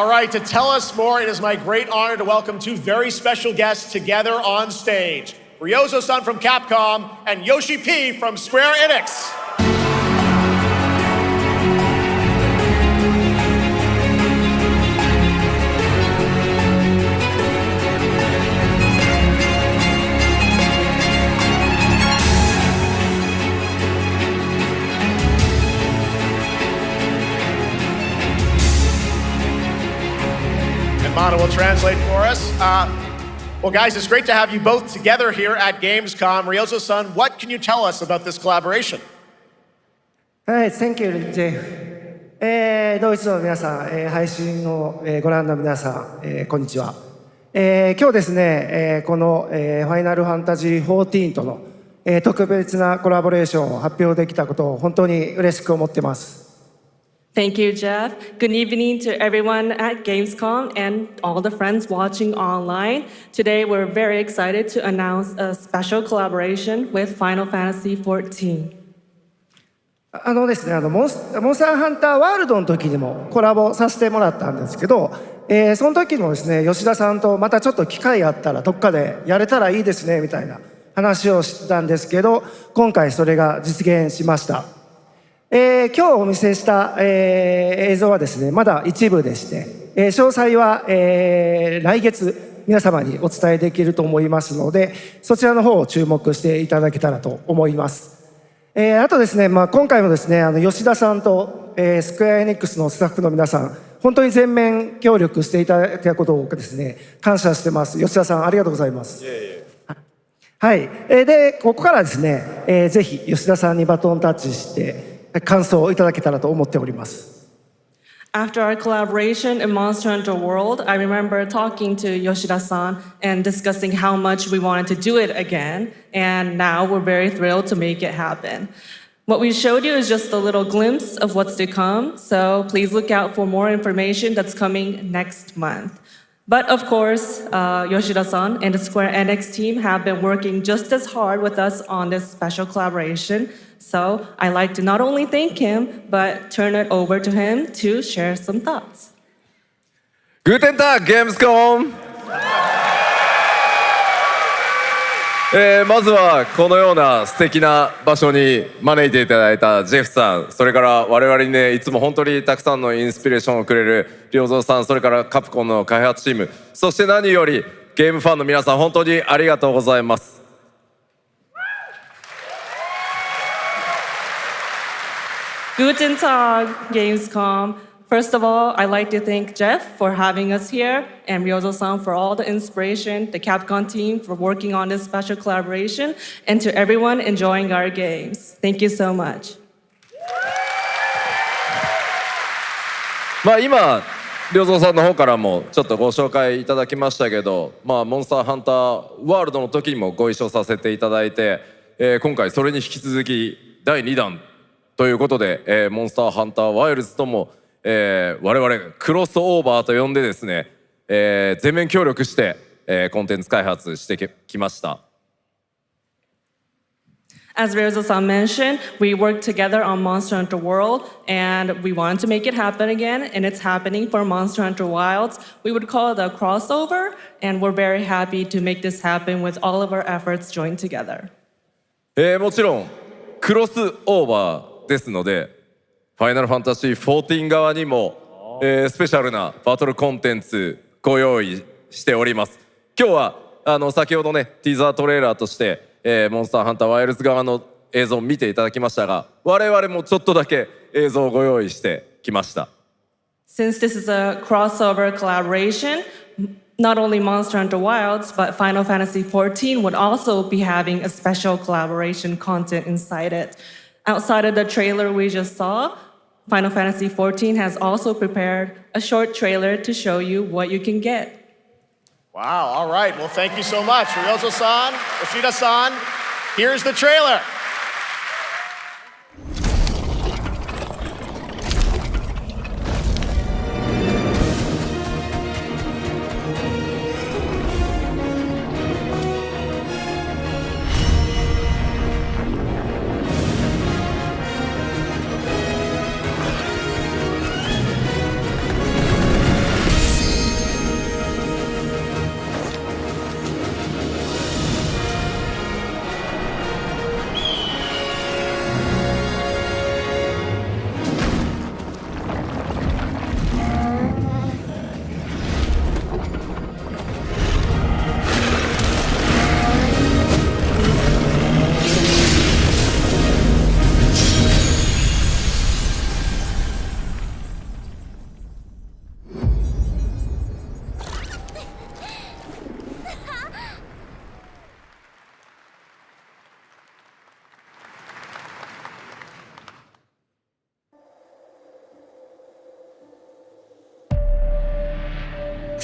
Speaker 19: All right, to tell us more, it is my great honor to welcome two very special guests together on stage. Ryozo-san from Capcom and Yoshi P from Square Enix. Mana will translate for us. Well, guys, it's great to have you both together here at Gamescom. Ryozo-san, what can you tell us about this collaboration?
Speaker 4: Hi, thank you, Jay. ドイツの皆さん、配信をご覧の皆さん、こんにちは。今日ですね、このファイナルファンタジー14との特別なコラボレーションを発表できたことを本当に嬉しく思ってます。
Speaker 8: Thank you, Jeff. Good evening to everyone at Gamescom and all the friends watching online. Today, we're very excited to announce a special collaboration with Final Fantasy XIV.
Speaker 4: ですね、モンスターハンターワールドの時にもコラボさせてもらったんですけど、その時もですね、吉田さんとまたちょっと機会あったらどっかでやれたらいいですねみたいな話をしてたんですけど、今回それが実現しました。今日お見せした、映像はですね、まだ一部でして、詳細は、来月皆様にお伝えできると思いますので、そちらの方を注目していただけたらと思います。あとですね、今回もですね、吉田さんと、スクエアエニックスのスタッフの皆さん、本当に全面協力していただいたことをですね、感謝してます。吉田さん、ありがとうございます。はい。で、ここからですね、ぜひ吉田さんにバトンタッチして、感想をいただけたらと思っております。
Speaker 8: After our collaboration in Monster Hunter World, I remember talking to Yoshida-san and discussing how much we wanted to do it again, and now we're very thrilled to make it happen. What we showed you is just a little glimpse of what's to come, so please look out for more information that's coming next month. But of course, Yoshida-san and the Square Enix team have been working just as hard with us on this special collaboration. So I'd like to not only thank him, but turn it over to him to share some thoughts.
Speaker 12: Guten Tag, Gamescom! まずはこのような素敵な場所に招いていただいたジェフさん、それから我々にね、いつも本当にたくさんのインスピレーションをくれる良三さん、それからカプコンの開発チーム、そして何よりゲームファンの皆さん、本当にありがとうございます。
Speaker 8: Guten Tag, Gamescom. First of all, I'd like to thank Geoff for having us here and Ryozo-san for all the inspiration, the Capcom team for working on this special collaboration, and to everyone enjoying our games. Thank you so much.
Speaker 12: 今、良三さんの方からもちょっとご紹介いただきましたけど、モンスターハンターワールドの時にもご一緒させていただいて、今回それに引き続き第2弾ということで、モンスターハンターワイルズとも、我々クロスオーバーと呼んでですね、全面協力して、コンテンツ開発してきました。
Speaker 8: As Ryozo-san mentioned, we worked together on Monster Hunter World, and we wanted to make it happen again, and it's happening for Monster Hunter Wilds. We would call it a crossover, and we're very happy to make this happen with all of our efforts joined together.
Speaker 12: もちろんクロスオーバーですので、ファイナルファンタジー14側にも、スペシャルなバトルコンテンツご用意しております。今日は先ほどねティザートレーラーとして、モンスターハンターワイルズ側の映像を見ていただきましたが、我々もちょっとだけ映像をご用意してきました。
Speaker 8: Since this is a crossover collaboration, not only Monster Hunter Wilds, but Final Fantasy XIV would also be having a special collaboration content inside it. Outside of the trailer we just saw, Final Fantasy XIV has also prepared a short trailer to show you what you can get.
Speaker 19: Wow, all right. Well, thank you so much. Ryozo-san, Yoshida-san, here's the trailer.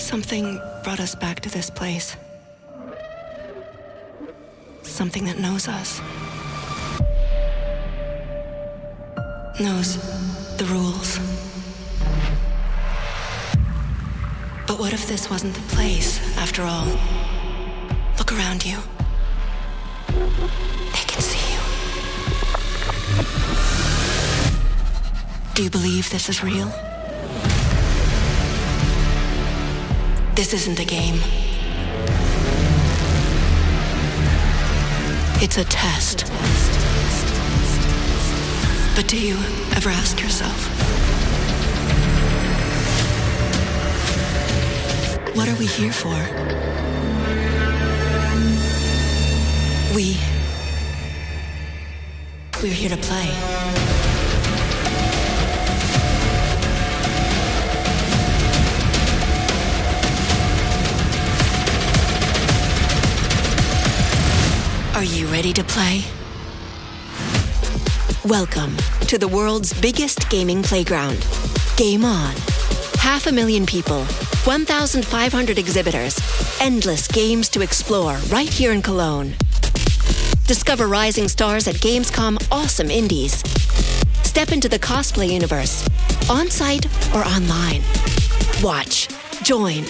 Speaker 2: Something brought us back to this place. Something that knows us. Knows the rules. But what if this wasn't the place, after all? Look around you. They can see you. Do you believe this is real? This isn't a game. It's a test. But do you ever ask yourself, what are we here for? We're here to play. Are you ready to play? Welcome to the world's biggest gaming playground. Game On. 500,000 people, 1,500 exhibitors, endless games to explore right here in Cologne. Discover rising stars at Gamescom Awesome Indies. Step into the cosplay universe, on-site or online. Watch, join,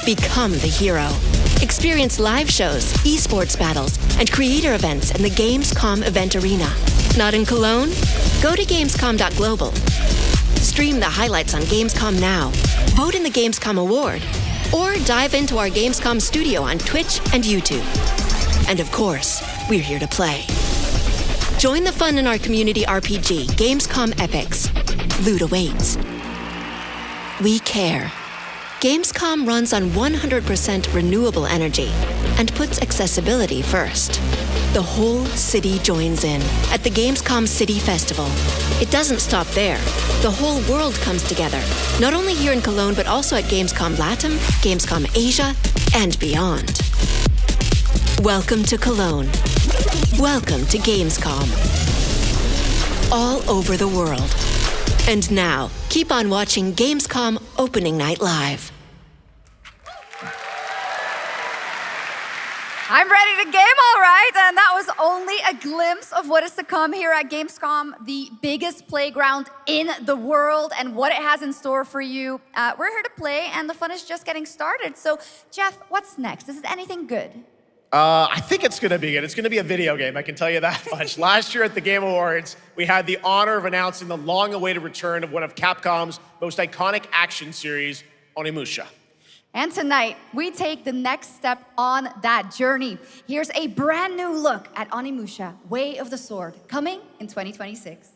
Speaker 2: become the hero. Experience live shows, esports battles, and creator events in the Gamescom event arena. Not in Cologne? Go to Gamescom.global. Stream the highlights on Gamescom Now. Vote in the Gamescom Award. Or dive into our Gamescom studio on Twitch and YouTube. And of course, we're here to play. Join the fun in our community RPG, Gamescom Epics. Loot awaits. We care. Gamescom runs on 100% renewable energy and puts accessibility first. The whole city joins in at the Gamescom City Festival. It doesn't stop there. The whole world comes together, not only here in Cologne, but also at Gamescom Latam, Gamescom Asia, and beyond. Welcome to Cologne. Welcome to Gamescom. All over the world. And now, keep on watching Gamescom Opening Night Live.
Speaker 1: I'm ready to game, all right. And that was only a glimpse of what is to come here at Gamescom, the biggest playground in the world, and what it has in store for you. We're here to play, and the fun is just getting started. So, Geoff, what's next? Is it anything good?
Speaker 19: I think it's going to be good. It's going to be a video game, I can tell you that much. Last year at the Game Awards, we had the honor of announcing the long-awaited return of one of Capcom's most iconic action series, Onimusha.
Speaker 1: And tonight, we take the next step on that journey. Here's a brand new look at Onimusha, Way of the Sword, coming in 2026.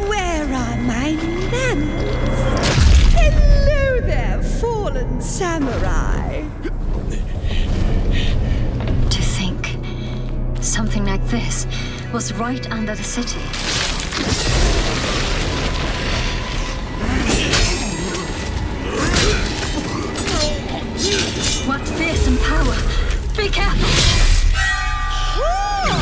Speaker 13: Where are my lamps? Hello there, fallen samurai.
Speaker 14: To think something like this was right under the city. What fearsome power! Be careful!
Speaker 13: Oh,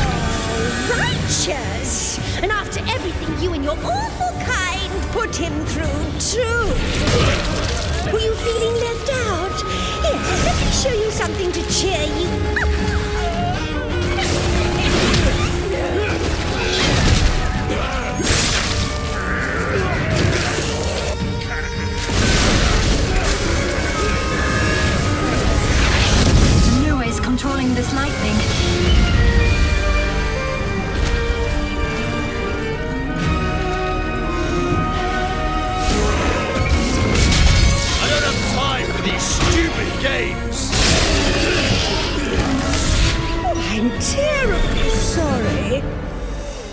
Speaker 13: righteous! And after everything you and your awful kind put him through, too. Were you feeling left out? Here, let me show you something to cheer you up.
Speaker 14: Nua is controlling this lightning.
Speaker 15: I don't have time for these stupid games!
Speaker 13: Oh, I'm terribly sorry.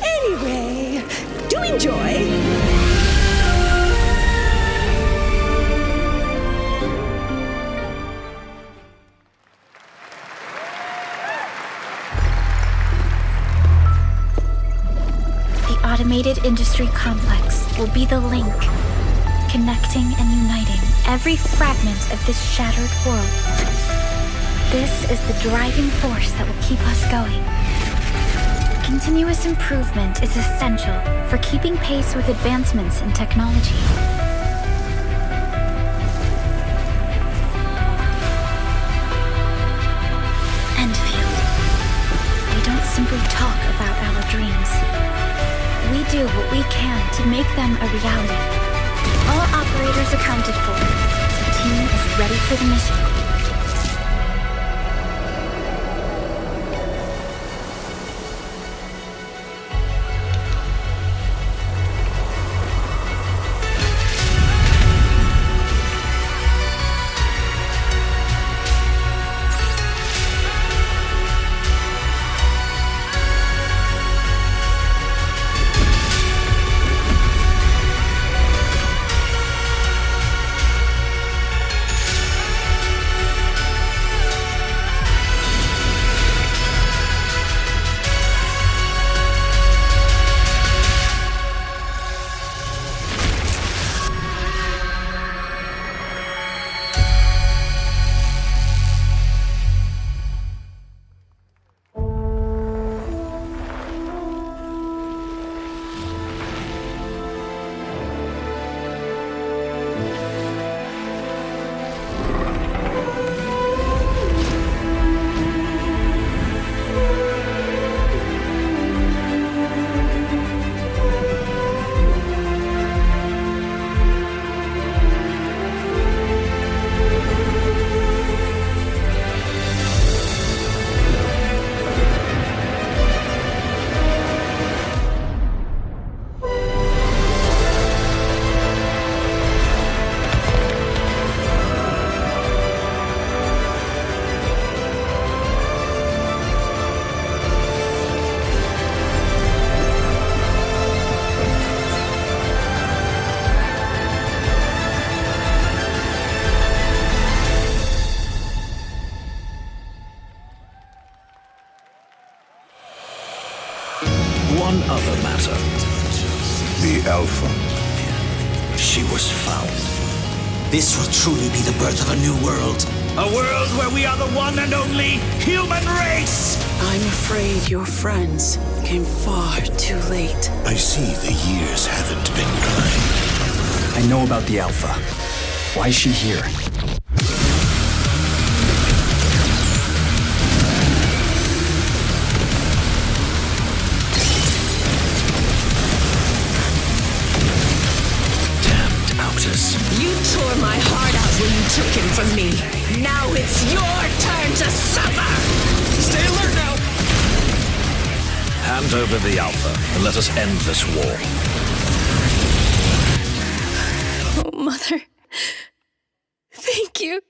Speaker 13: Anyway, do enjoy.
Speaker 18: Automated industry complex will be the link, connecting and uniting every fragment of this shattered world. This is the driving force that will keep us going. Continuous improvement is essential for keeping pace with advancements in technology. Enfield. We don't simply talk about our dreams. We do what we can to make them a reality. All operators accounted for. The team is ready for the mission.
Speaker 15: One other matter.
Speaker 5: The Alpha.
Speaker 15: She was found.
Speaker 16: This will truly be the birth of a new world.
Speaker 15: A world where we are the one and only human race!
Speaker 3: I'm afraid your friends came far too late.
Speaker 15: I see the years haven't been kind.
Speaker 25: I know about the Alpha. Why is she here?
Speaker 13: You tore my heart out when you took him from me. Now it's your turn to suffer!
Speaker 15: Stay alert now! Hand over the Alpha and let us end this war.
Speaker 3: Oh, Mother. Thank you.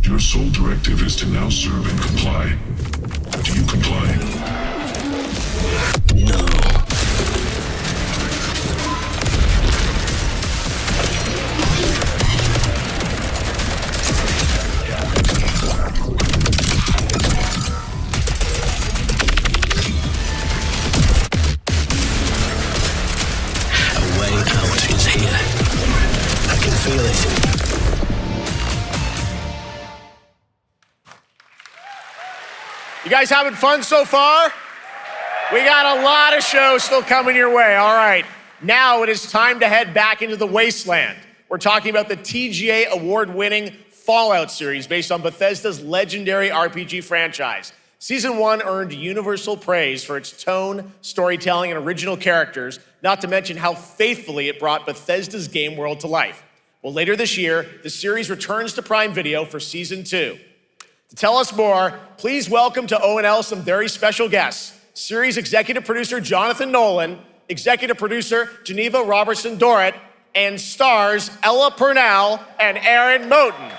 Speaker 5: Your sole directive is to now serve and comply. Do you comply?
Speaker 15: No. A way out is here. I can feel it.
Speaker 19: You guys having fun so far? We got a lot of shows still coming your way. All right, now it is time to head back into the wasteland. We're talking about the TGA award-winning Fallout series based on Bethesda's legendary RPG franchise. Season 1 earned universal praise for its tone, storytelling, and original characters, not to mention how faithfully it brought Bethesda's game world to life. Well, later this year, the series returns to Prime Video for Season 2. To tell us more, please welcome to ONL some very special guests. Series executive producer Jonathan Nolan, executive producer Geneva Robertson-Dorrit, and stars Ella Purnell and Aaron Moten.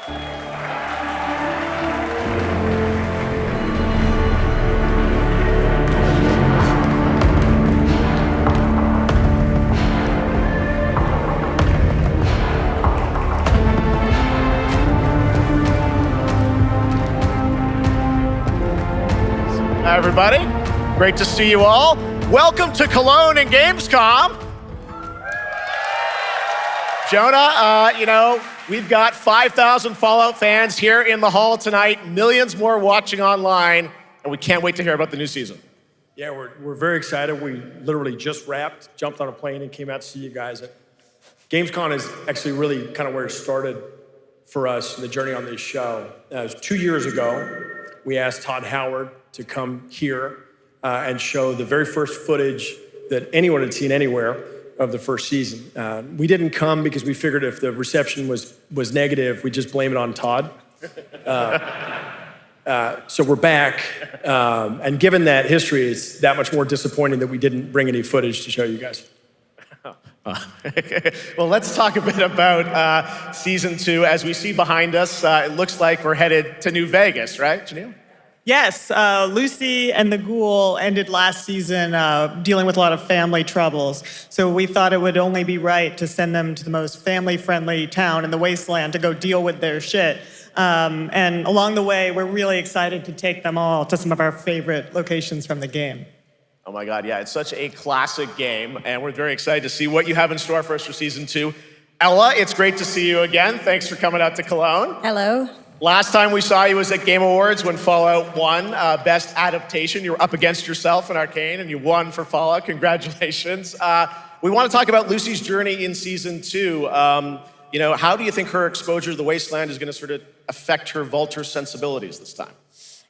Speaker 19: Hi, everybody. Great to see you all. Welcome to Cologne and Gamescom. Jonah, we've got 5,000 Fallout fans here in the hall tonight, millions more watching online, and we can't wait to hear about the new season.
Speaker 6: Yeah, we're very excited. We literally just wrapped, jumped on a plane, and came out to see you guys. Gamescom is actually really kind of where it started for us, the journey on this show. It was 2 years ago. We asked Todd Howard to come here and show the very first footage that anyone had seen anywhere of the first season. We didn't come because we figured if the reception was negative, we'd just blame it on Todd. So we're back, and given that history, it's that much more disappointing that we didn't bring any footage to show you guys.
Speaker 19: Well, let's talk a bit about season 2. As we see behind us, it looks like we're headed to New Vegas, right, Janelle?
Speaker 20: Yes, Lucy and the Ghoul ended last season dealing with a lot of family troubles. So we thought it would only be right to send them to the most family-friendly town in the Wasteland to go deal with their shit. And along the way, we're really excited to take them all to some of our favorite locations from the game.
Speaker 19: Oh my God, yeah, it's such a classic game, and we're very excited to see what you have in store for us for season 2. Ella, it's great to see you again. Thanks for coming out to Cologne.
Speaker 21: Hello.
Speaker 19: Last time we saw you was at Game Awards when Fallout won Best Adaptation. You were up against yourself in Arcane, and you won for Fallout. Congratulations. We want to talk about Lucy's journey in season 2. How do you think her exposure to the Wasteland is going to sort of affect her Vulture sensibilities this time?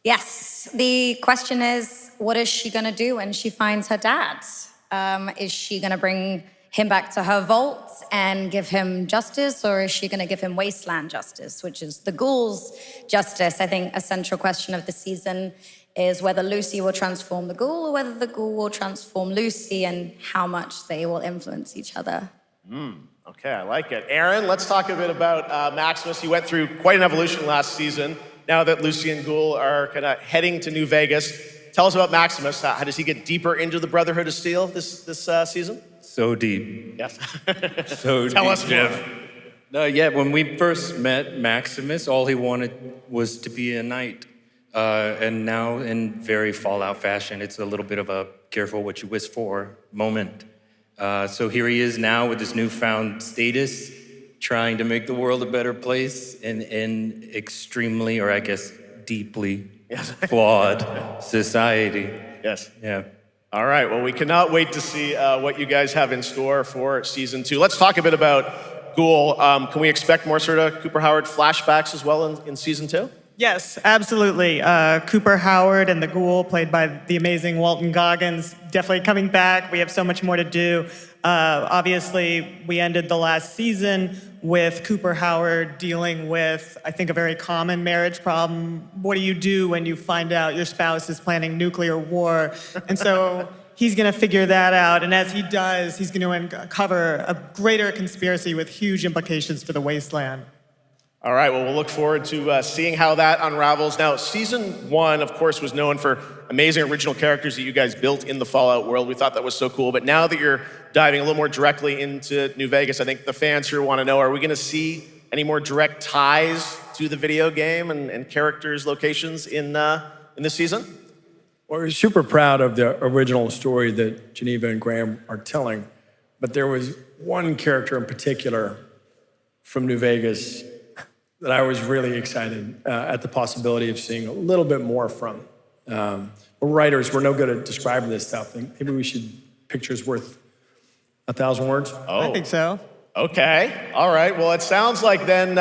Speaker 21: Yes, the question is, what is she gonna do when she finds her dad? Is she gonna bring him back to her vault and give him justice, or is she gonna give him Wasteland justice, which is the Ghoul's justice? I think a central question of the season is whether Lucy will transform the Ghoul or whether the Ghoul will transform Lucy, and how much they will influence each other.
Speaker 19: Okay, I like it. Aaron, let's talk a bit about Maximus. He went through quite an evolution last season. Now that Lucy and Ghoul are kind of heading to New Vegas, tell us about Maximus. How does he get deeper into the Brotherhood of Steel this season?
Speaker 22: So deep.
Speaker 19: Yes.
Speaker 22: So
Speaker 19: Tell
Speaker 22: deep,
Speaker 19: us
Speaker 22: Jeff. Yeah, when we first met Maximus, all he wanted was to be a knight. And now, in very Fallout fashion, it's a little bit of a careful what you wish for moment. So here he is now with this newfound status, trying to make the world a better place in extremely, or I guess deeply flawed society.
Speaker 19: Yes.
Speaker 22: Yeah.
Speaker 19: All right, well, we cannot wait to see what you guys have in store for season 2. Let's talk a bit about Ghoul. Can we expect more sort of Cooper Howard flashbacks as well in season 2?
Speaker 20: Yes, absolutely. Cooper Howard and the Ghoul, played by the amazing Walton Goggins, definitely coming back. We have so much more to do. Obviously, we ended the last season with Cooper Howard dealing with, I think, a very common marriage problem. What do you do when you find out your spouse is planning nuclear war? And so he's going to figure that out. And as he does, he's going to uncover a greater conspiracy with huge implications for the Wasteland.
Speaker 19: All right, well, we'll look forward to seeing how that unravels. Now, season 1, of course, was known for amazing original characters that you guys built in the Fallout world. We thought that was so cool. But now that you're diving a little more directly into New Vegas, I think the fans here want to know, are we going to see any more direct ties to the video game and characters' locations in this season?
Speaker 6: Well, we're super proud of the original story that Geneva and Graham are telling. But there was one character in particular from New Vegas that I was really excited at the possibility of seeing a little bit more from. We're writers, we're no good at describing this stuff. Maybe we should, pictures worth 1,000 words?
Speaker 19: Oh.
Speaker 20: I think so.
Speaker 19: Okay, all right. Well, it sounds like then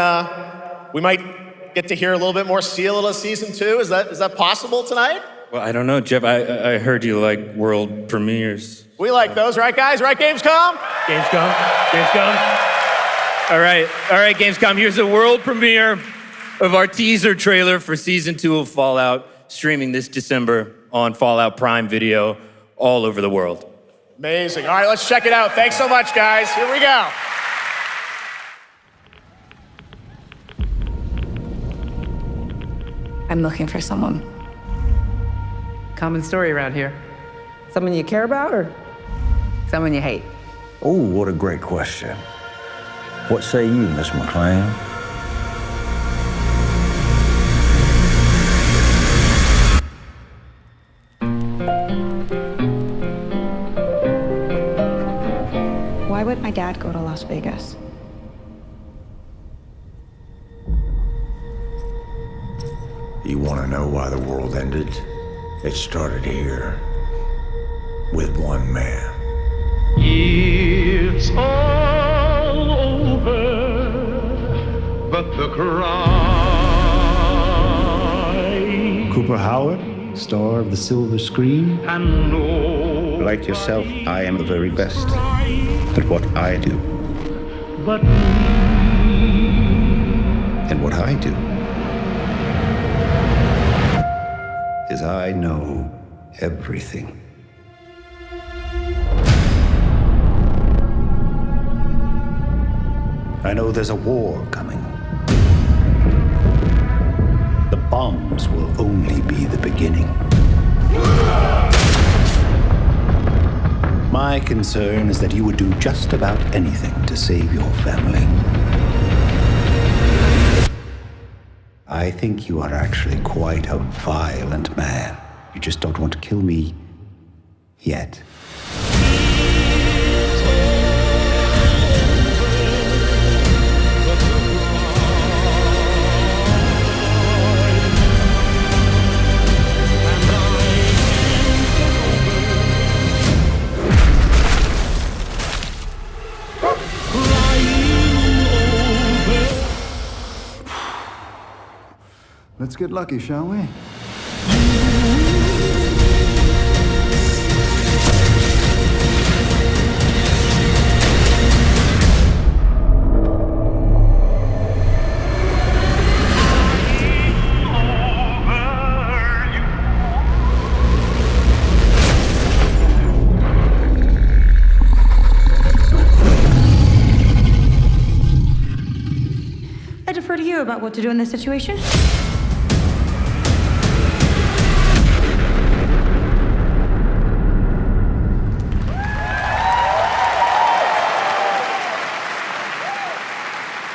Speaker 19: we might get to hear a little bit more Seal of Season 2. Is that possible tonight?
Speaker 22: Well, I don't know, Jeff. I heard you like world premieres.
Speaker 19: We like those, right, guys? Right, Gamescom?
Speaker 22: Gamescom. All right, Gamescom. Here's a world premiere of our teaser trailer for Season 2 of Fallout, streaming this December on Fallout Prime Video all over the world.
Speaker 19: Amazing. All right, let's check it out. Thanks so much, guys. Here we go.
Speaker 24: I'm looking for someone.
Speaker 26: Common story around here. Someone you care about or someone you hate?
Speaker 27: Oh, what a great question. What say you, Miss McLean?
Speaker 18: Why would my dad go to Las Vegas?
Speaker 27: You want to know why the world ended? It started here, with one man.
Speaker 15: It's all over, but the cry.
Speaker 7: Cooper Howard, star of the silver screen.
Speaker 15: And no,
Speaker 7: Like yourself, I am the very best at what I do.
Speaker 15: but
Speaker 7: And what I do is I know everything. I know there's a war coming. The bombs will only be the beginning. My concern is that you would do just about anything to save your family. I think you are actually quite a violent man. You just don't want to kill me yet.
Speaker 9: Let's get lucky, shall we?
Speaker 10: I defer to you about what to do in this situation.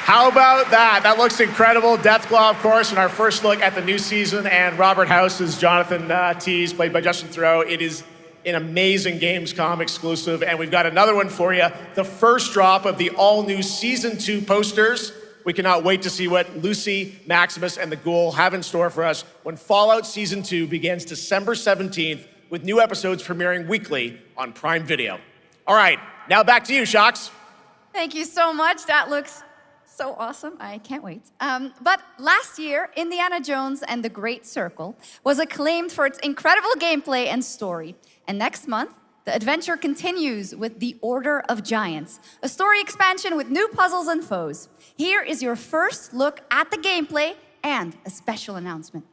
Speaker 19: How about that? That looks incredible. Deathclaw, of course, in our first look at the new season, and Robert House is Jonathan Tease, played by Justin Theroux. It is an amazing Gamescom exclusive, and we've got another one for you. The first drop of the all-new Season 2 posters. We cannot wait to see what Lucy, Maximus, and the Ghoul have in store for us when Fallout Season 2 begins December 17th, with new episodes premiering weekly on Prime Video. All right, now back to you, Sjokz.
Speaker 1: Thank you so much. That looks so awesome. I can't wait. But last year, Indiana Jones and the Great Circle was acclaimed for its incredible gameplay and story. And next month, the adventure continues with The Order of Giants, a story expansion with new puzzles and foes. Here is your first look at the gameplay and a special announcement.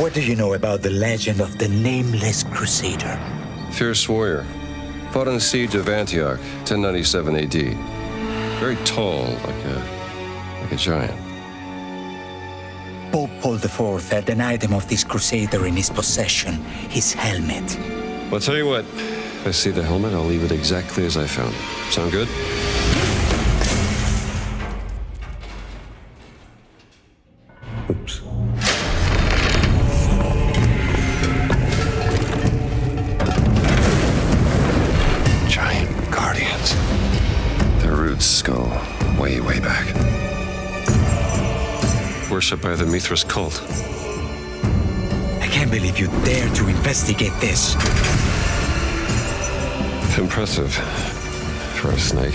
Speaker 11: What do you know about the legend of the Nameless Crusader?
Speaker 17: Fierce warrior. Fought in the siege of Antioch, 1097 AD. Very tall, like a giant.
Speaker 11: Pope Paul IV had an item of this crusader in his possession, his helmet.
Speaker 17: Well, I'll tell you what. If I see the helmet, I'll leave it exactly as I found it. Sound good?
Speaker 27: Oops.
Speaker 17: Giant guardians. Their roots go way, way back. Worshipped by the Mithras cult.
Speaker 11: I can't believe you dare to investigate this.
Speaker 17: Impressive for a snake.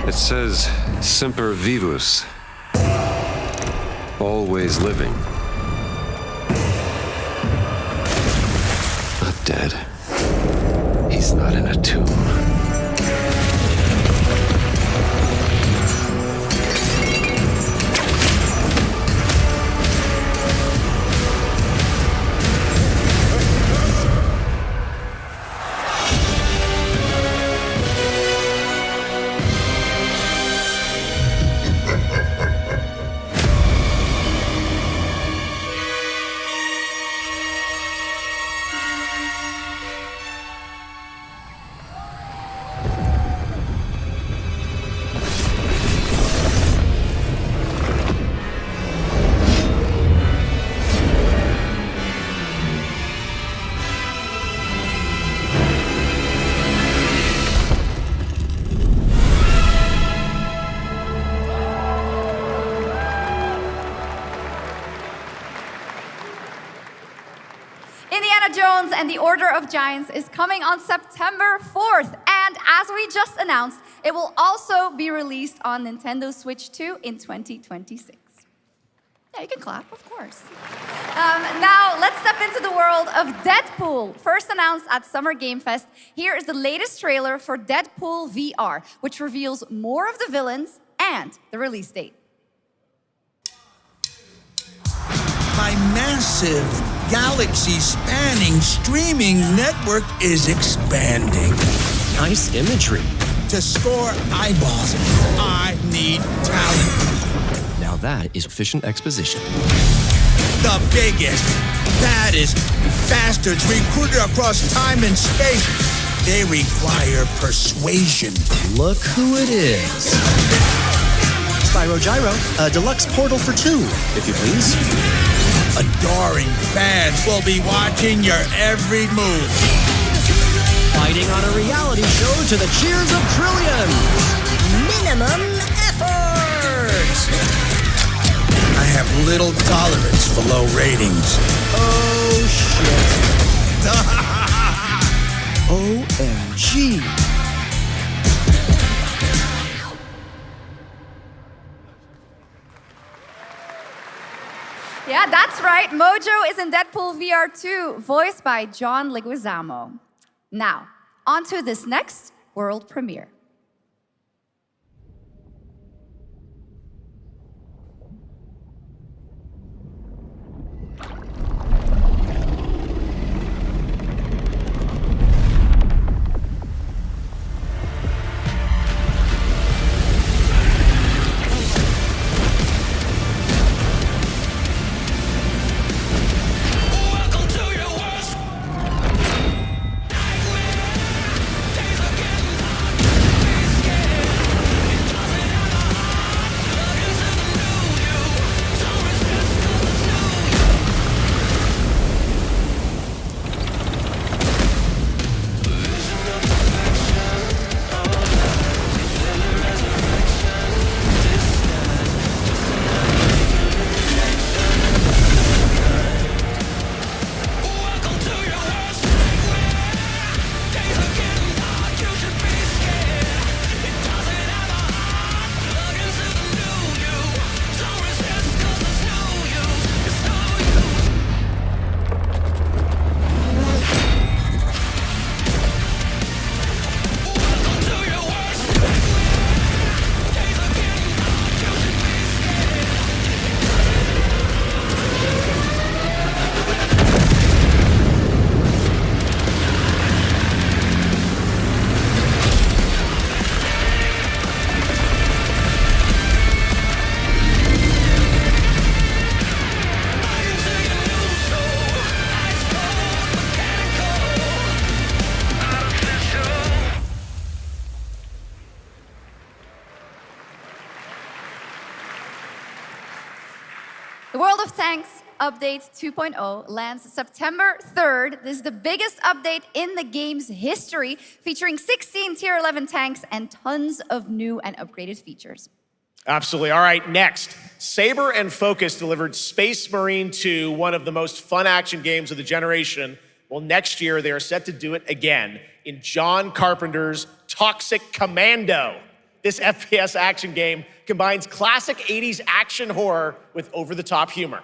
Speaker 17: It says Semper Vivus, always living. Not dead. He's not in a tomb.
Speaker 1: Indiana Jones and the Order of Giants is coming on September 4th. And as we just announced, it will also be released on Nintendo Switch 2 in 2026. Yeah, you can clap, of course. Now, let's step into the world of Deadpool. First announced at Summer Game Fest, here is the latest trailer for Deadpool VR, which reveals more of the villains and the release date.
Speaker 2: My massive, galaxy-spanning streaming network is expanding.
Speaker 4: Nice imagery.
Speaker 2: To score eyeballs, I need talent.
Speaker 4: Now that is efficient exposition.
Speaker 2: The biggest, baddest bastards recruited across time and space. They require persuasion.
Speaker 4: Look who it is. Spyro Gyro, a deluxe portal for 2, if you please.
Speaker 2: Adoring fans will be watching your every move.
Speaker 4: Fighting on a reality show to the cheers of trillions.
Speaker 13: Minimum effort.
Speaker 2: I have little tolerance for low ratings.
Speaker 4: Oh, shit. OMG.
Speaker 1: Yeah, that's right. Mojo is in Deadpool VR 2, voiced by John Leguizamo. Now, on to this next world premiere. The World of Tanks Update 2.0 lands September 3rd. This is the biggest update in the game's history, featuring 16 Tier 11 tanks and tons of new and upgraded features.
Speaker 19: Absolutely. All right, next. Saber and Focus delivered Space Marine 2, one of the most fun action games of the generation. Well, next year they are set to do it again in John Carpenter's Toxic Commando. This FPS action game combines classic 80s action horror with over-the-top humor.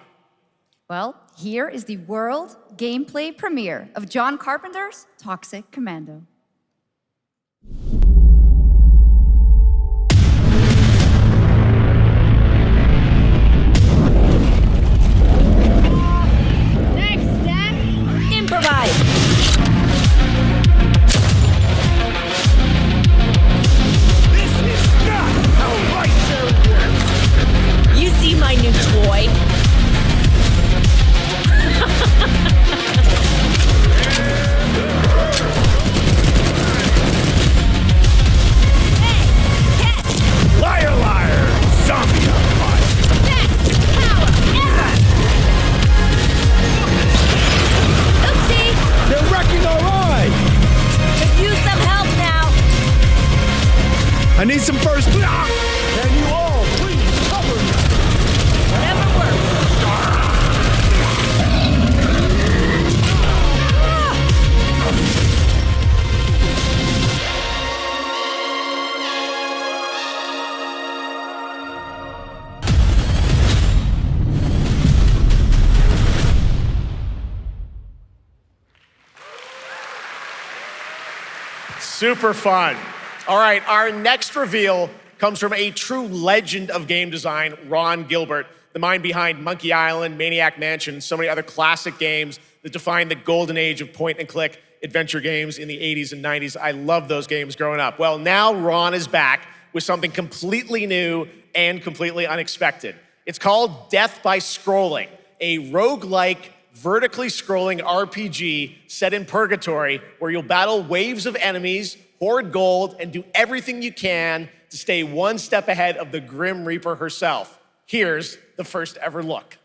Speaker 1: Well, here is the world gameplay premiere of John Carpenter's Toxic Commando.
Speaker 13: Next step, improvise. You see my new toy?
Speaker 15: Liar, liar! Zombie on fire!
Speaker 13: Best power ever! Oopsie!
Speaker 15: They're wrecking our ride!
Speaker 13: Could use some help now.
Speaker 15: I need some first. Can you all please cover me?
Speaker 13: Whatever works.
Speaker 19: Super fun. All right, our next reveal comes from a true legend of game design, Ron Gilbert, the mind behind Monkey Island, Maniac Mansion, and so many other classic games that defined the golden age of point-and-click adventure games in the 80s and 90s. I loved those games growing up. Well, now Ron is back with something completely new and completely unexpected. It's called Death by Scrolling, a roguelike, vertically scrolling RPG set in purgatory where you'll battle waves of enemies, hoard gold, and do everything you can to stay one step ahead of the Grim Reaper herself. Here's the first ever look.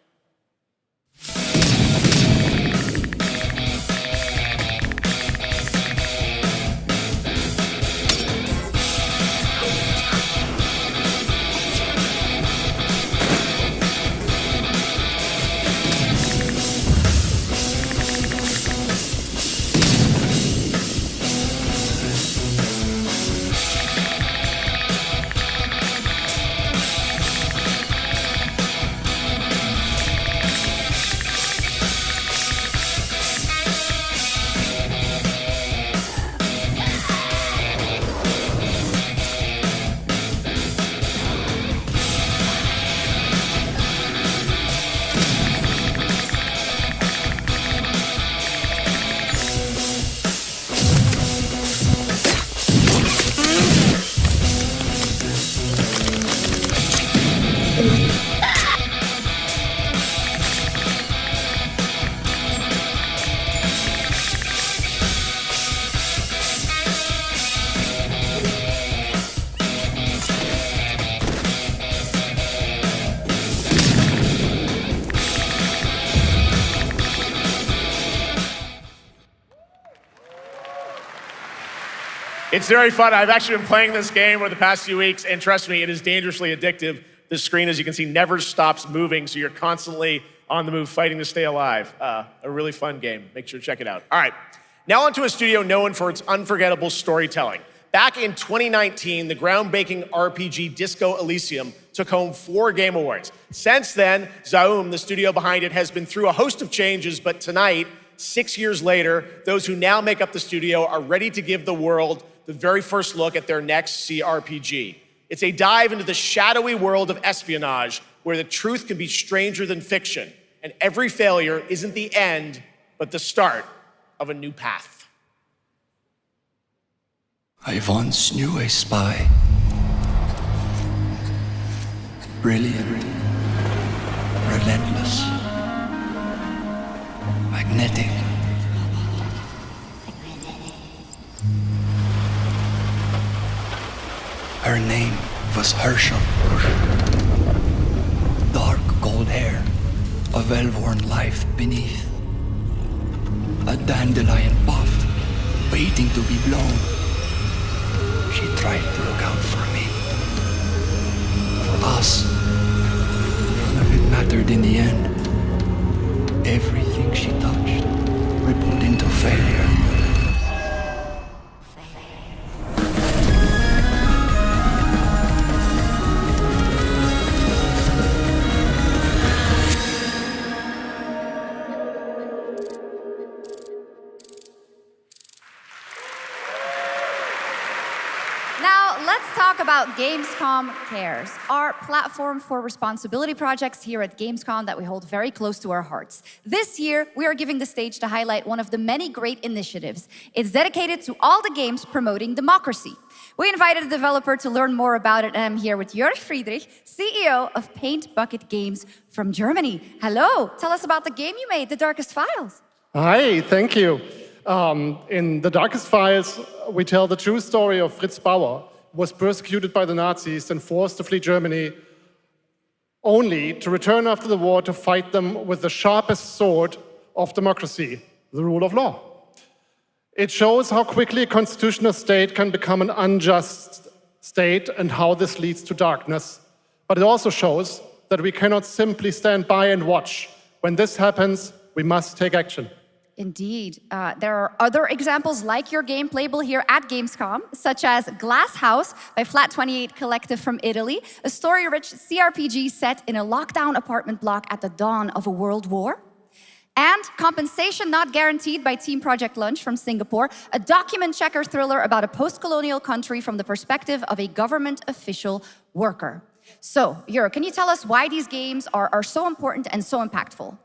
Speaker 19: It's very fun. I've actually been playing this game over the past few weeks, and trust me, it is dangerously addictive. The screen, as you can see, never stops moving, so you're constantly on the move fighting to stay alive. A really fun game. Make sure to check it out. All right, now onto a studio known for its unforgettable storytelling. Back in 2019, the groundbreaking RPG Disco Elysium took home 4 Game Awards. Since then, Zaum, the studio behind it, has been through a host of changes, but tonight, 6 years later, those who now make up the studio are ready to give the world the very first look at their next CRPG. It's a dive into the shadowy world of espionage, where the truth can be stranger than fiction, and every failure isn't the end, but the start of a new path.
Speaker 8: I once knew a spy. Brilliant, relentless, magnetic. Her name was Herschel. Dark gold hair, a well-worn life beneath. A dandelion puff, waiting to be blown. She tried to look out for me. For us. None of it mattered in the end. Everything she touched rippled into failure.
Speaker 1: About Gamescom Cares, our platform for responsibility projects here at Gamescom that we hold very close to our hearts. This year, we are giving the stage to highlight one of the many great initiatives. It's dedicated to all the games promoting democracy. We invited a developer to learn more about it, and I'm here with Jörg Friedrich, CEO of Paint Bucket Games from Germany. Hello, tell us about the game you made, The Darkest Files.
Speaker 9: Hi, thank you. In The Darkest Files, we tell the true story of Fritz Bauer, was persecuted by the Nazis and forced to flee Germany, only to return after the war to fight them with the sharpest sword of democracy, the rule of law. It shows how quickly a constitutional state can become an unjust state and how this leads to darkness. But it also shows that we cannot simply stand by and watch. When this happens, we must take action.
Speaker 1: Indeed. There are other examples like your game playable here at Gamescom, such as Glass House by Flat 28 Collective from Italy, a story-rich CRPG set in a lockdown apartment block at the dawn of a world war. And Compensation Not Guaranteed by Team Project Lunch from Singapore, a document checker thriller about a post-colonial country from the perspective of a government official worker. So, Jur, can you tell us why these games are so important and so impactful?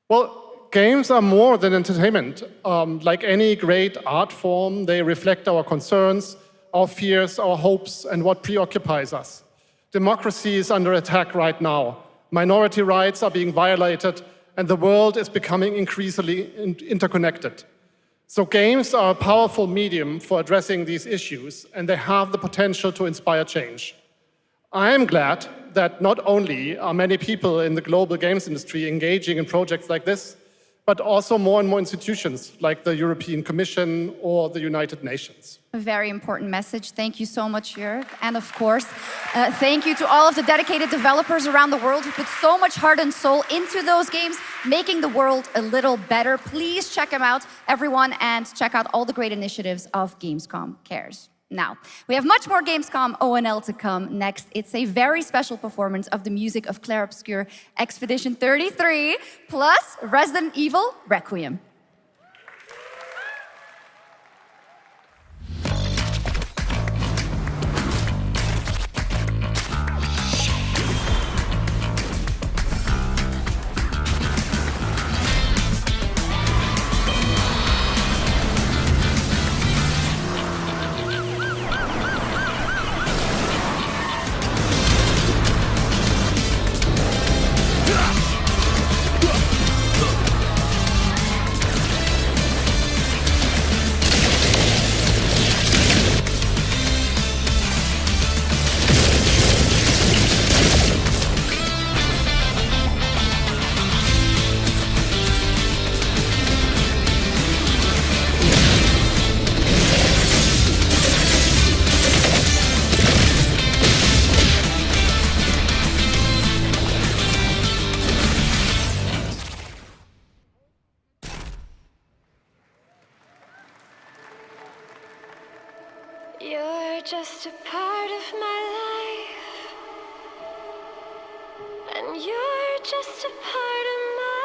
Speaker 9: Well, games are more than entertainment. Like any great art form, they reflect our concerns, our fears, our hopes, and what preoccupies us. Democracy is under attack right now. Minority rights are being violated, and the world is becoming increasingly interconnected. So games are a powerful medium for addressing these issues, and they have the potential to inspire change. I am glad that not only are many people in the global games industry engaging in projects like this, but also more and more institutions like the European Commission or the United Nations.
Speaker 1: A very important message. Thank you so much, Jörg. And of course, thank you to all of the dedicated developers around the world who put so much heart and soul into those games, making the world a little better. Please check them out, everyone, and check out all the great initiatives of Gamescom Cares. Now, we have much more Gamescom ONL to come next. It's a very special performance of the music of Clair Obscur Expedition 33, plus Resident Evil Requiem.
Speaker 3: You're just a part of my life, and you're just a part of my life.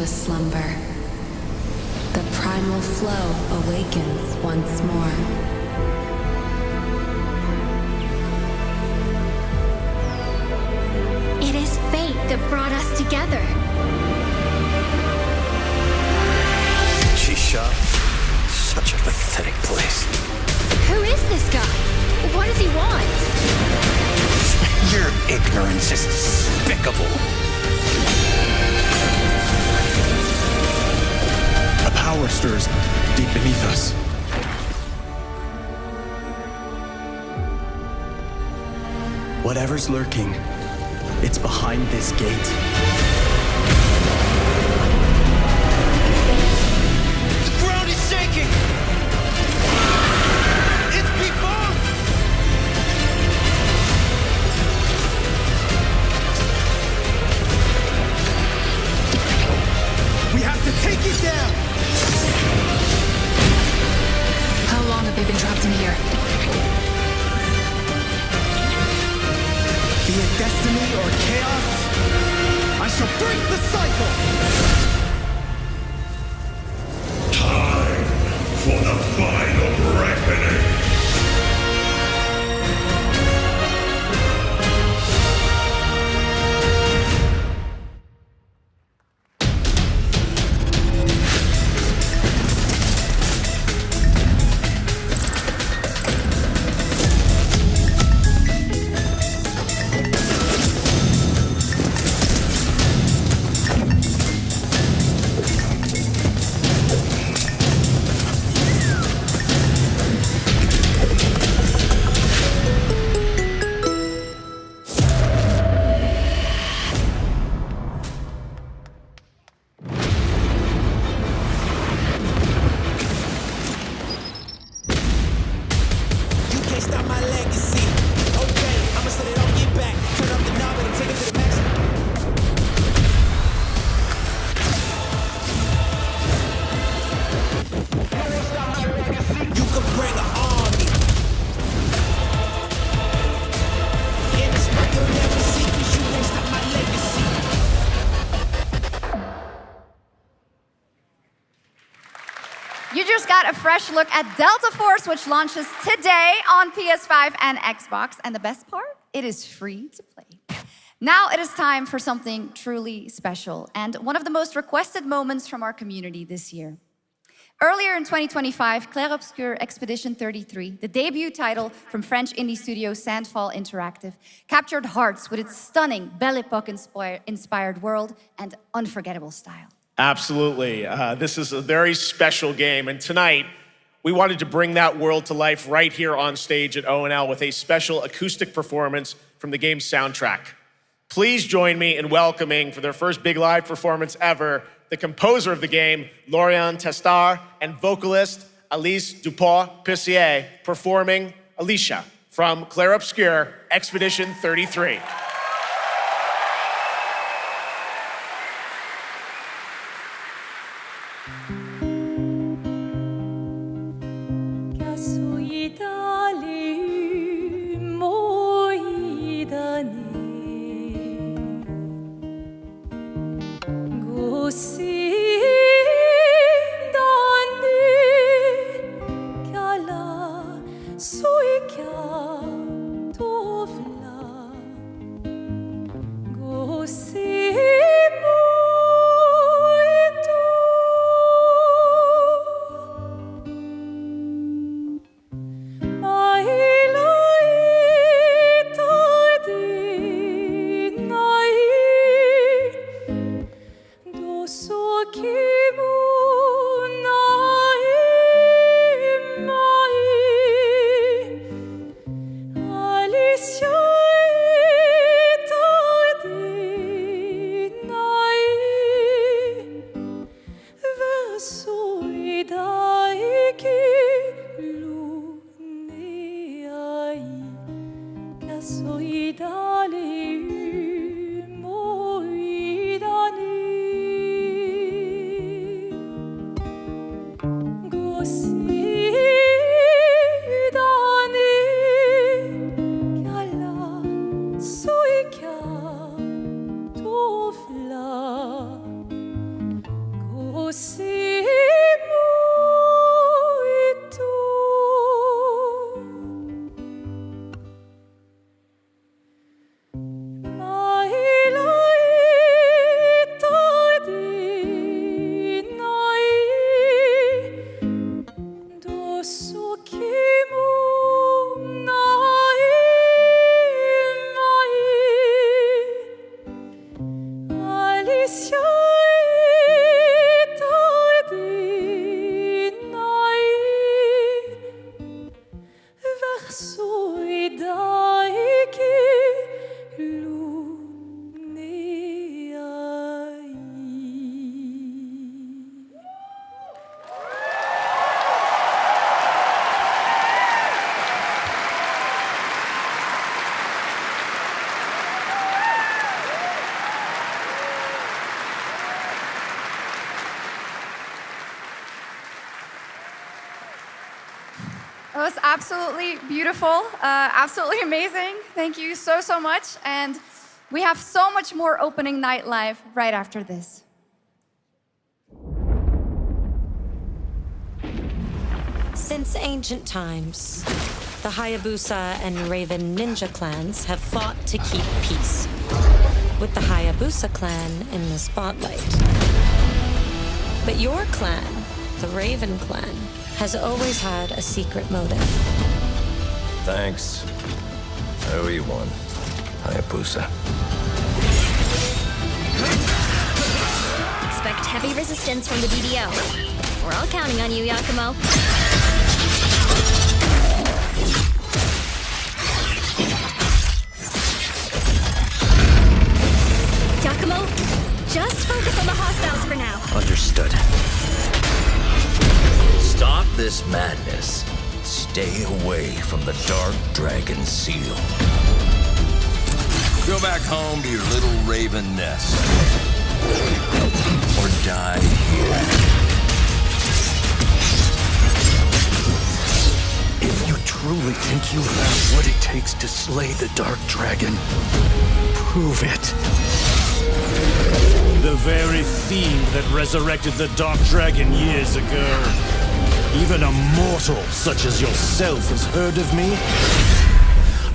Speaker 12: Slumber. The primal flow awakens once more.
Speaker 18: It is fate that brought us together.
Speaker 14: Shisha, such a pathetic place.
Speaker 18: Who is this guy? What does he want?
Speaker 14: Your ignorance is despicable.
Speaker 16: Power stirs deep beneath us. Whatever's lurking, it's behind this gate.
Speaker 14: The ground is shaking! It's people! We have to take it down!
Speaker 18: How long have they been trapped in here?
Speaker 16: Be it destiny or chaos, I shall break the cycle!
Speaker 5: Time for the final reckoning!
Speaker 1: that, a fresh look at Delta Force, which launches today on PS5 and Xbox. And the best part, it is free to play. Now it is time for something truly special and one of the most requested moments from our community this year. Earlier in 2025, Clair Obscur Expedition 33, the debut title from French indie studio Sandfall Interactive, captured hearts with its stunning Belle Epoque-inspired world and unforgettable style.
Speaker 19: Absolutely. This is a very special game, and tonight we wanted to bring that world to life right here on stage at ONL with a special acoustic performance from the game's soundtrack. Please join me in welcoming, for their first big live performance ever, the composer of the game, Laurent Testard, and vocalist Alice Dupont-Pissier, performing Alicia from Clair Obscur Expedition 33.
Speaker 1: That was absolutely beautiful, absolutely amazing. Thank you so, so much. And we have so much more opening night live right after this.
Speaker 6: Since ancient times, the Hayabusa and Raven ninja clans have fought to keep peace, with the Hayabusa clan in the spotlight. But your clan, the Raven clan, has always had a secret motive.
Speaker 15: Thanks. I owe you one, Hayabusa.
Speaker 20: Expect heavy resistance from the DDO. We're all counting on you, Yakumo. Yakumo, just focus on the hostiles for now.
Speaker 4: Understood.
Speaker 15: Stop this madness. Stay away from the Dark Dragon Seal. Go back home to your little raven nest. Or die here.
Speaker 8: If you truly think you have what it takes to slay the Dark Dragon, prove it.
Speaker 21: The very fiend that resurrected the Dark Dragon years ago.
Speaker 14: Even a mortal such as yourself has heard of me?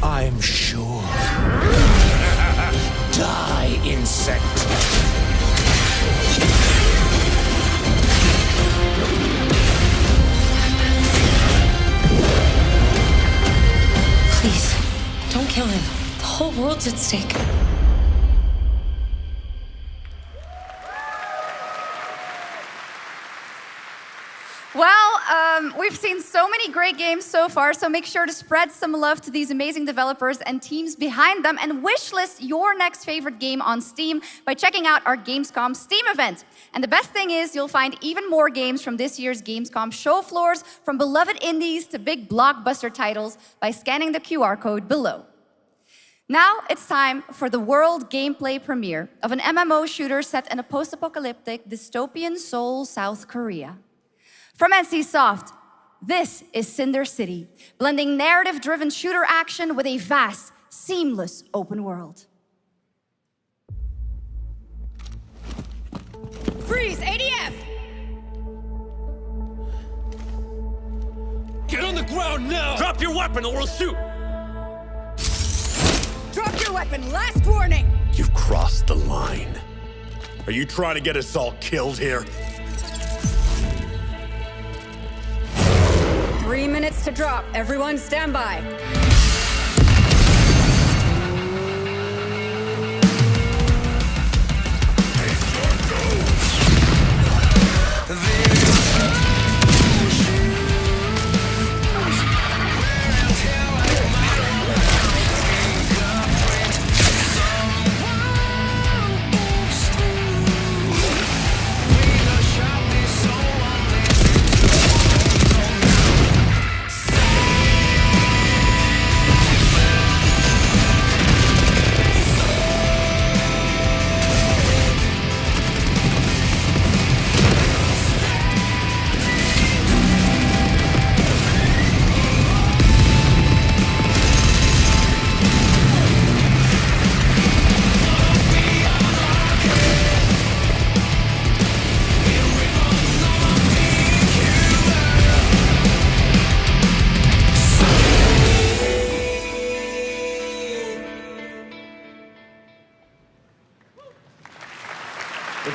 Speaker 14: I'm sure. Die, insect.
Speaker 6: Please, don't kill him. The whole world's at stake.
Speaker 1: Well, we've seen so many great games so far, so make sure to spread some love to these amazing developers and teams behind them, and wishlist your next favorite game on Steam by checking out our Gamescom Steam event. And the best thing is you'll find even more games from this year's Gamescom show floors, from beloved indies to big blockbuster titles, by scanning the QR code below. Now it's time for the world gameplay premiere of an MMO shooter set in a post-apocalyptic dystopian Seoul, South Korea. From NCSoft, this is Cinder City, blending narrative-driven shooter action with a vast, seamless open world.
Speaker 7: Freeze! ADF!
Speaker 14: Get on the ground now! Drop your weapon or we'll shoot!
Speaker 7: Drop your weapon, last warning!
Speaker 14: You've crossed the line. Are you trying to get us all killed here?
Speaker 7: 3 minutes to drop. Everyone stand by.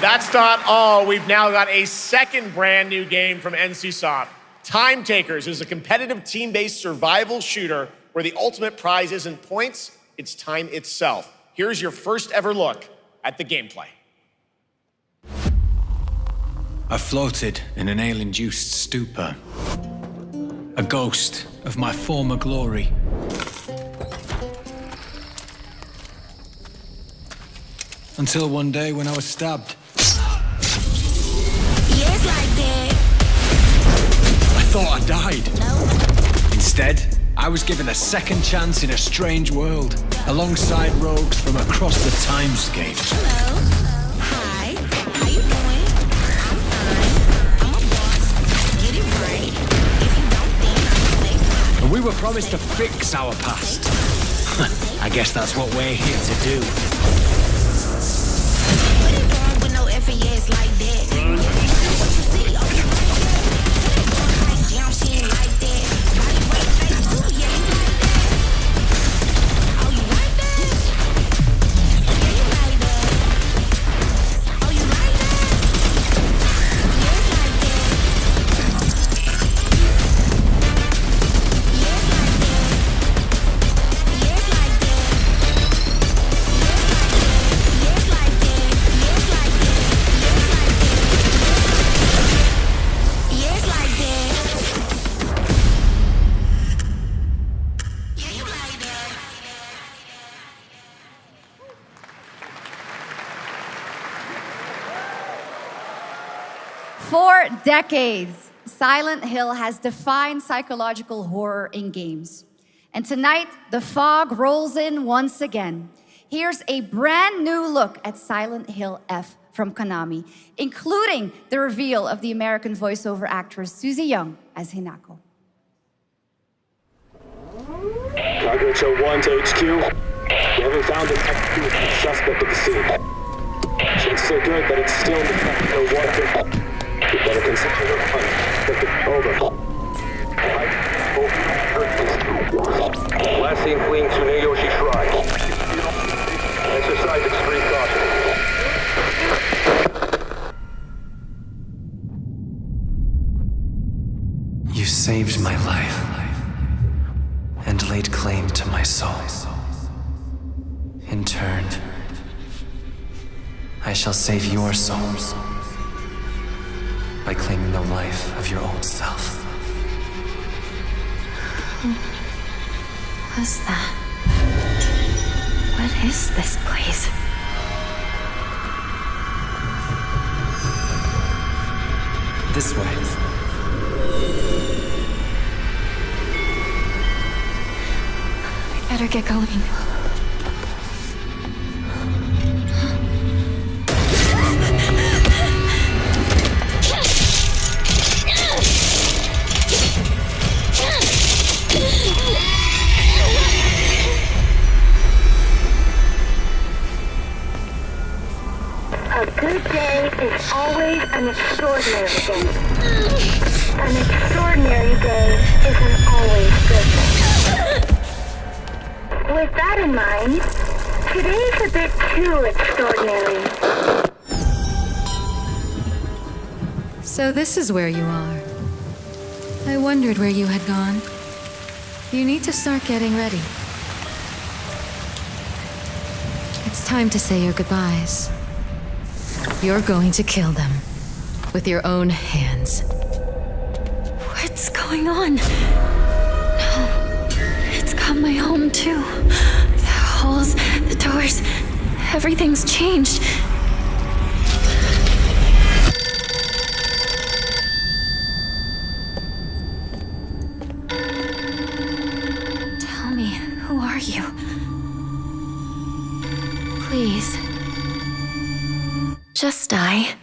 Speaker 19: That's not all. We've now got a second brand new game from NCSoft. Time Takers is a competitive team-based survival shooter where the ultimate prize isn't points, it's time itself. Here's your first ever look at the gameplay.
Speaker 21: I floated in an ale-induced stupor, a ghost of my former glory. Until one day when I was stabbed.
Speaker 22: Yes, like that.
Speaker 21: I thought I died. No. Instead, I was given a second chance in a strange world, alongside rogues from across the timescape.
Speaker 22: Hello. Hi. How you doing? I'm fine. I'm a boss. Get it right. If you don't think I'm safe.
Speaker 21: And we were promised to fix our past. I guess that's what we're here to do.
Speaker 22: What is wrong with no FAS like that? What you see? Oh, you like that? Like jump shit like that. Body right face too. Yeah, you like that. Oh, you like that? Yeah, you like that. Oh, you like that? Yes, like that. Yes, like that. Yes, like that. Yes, like that. Yes, like that. Yes, like that. Yeah, you like that.
Speaker 1: For decades, Silent Hill has defined psychological horror in games. And tonight, the fog rolls in once again. Here's a brand new look at Silent Hill F from Konami, including the reveal of the American voiceover actress Susie Young as Hinako.
Speaker 23: Cargo Show 1 to HQ. We haven't found an active suspect at the scene. Chances are good that it's still in the Warcraft. We better consider the hunt. Over. Last seen fleeing Tsuneyoshi Shrine. Exercise extreme caution.
Speaker 10: You saved my life and laid claim to my soul. In turn, I shall save your souls by claiming the life of your old self.
Speaker 12: Who was that? What is this place?
Speaker 10: This way.
Speaker 12: We'd better get going.
Speaker 18: A good day is always an extraordinary day. An extraordinary day is an always good day. With that in mind, today's a bit too extraordinary.
Speaker 11: So this is where you are. I wondered where you had gone. You need to start getting ready. It's time to say your goodbyes. You're going to kill them with your own hands.
Speaker 12: What's going on? No, it's got my home too. The halls, the doors, everything's changed. Tell me, who are you? Please. Just die.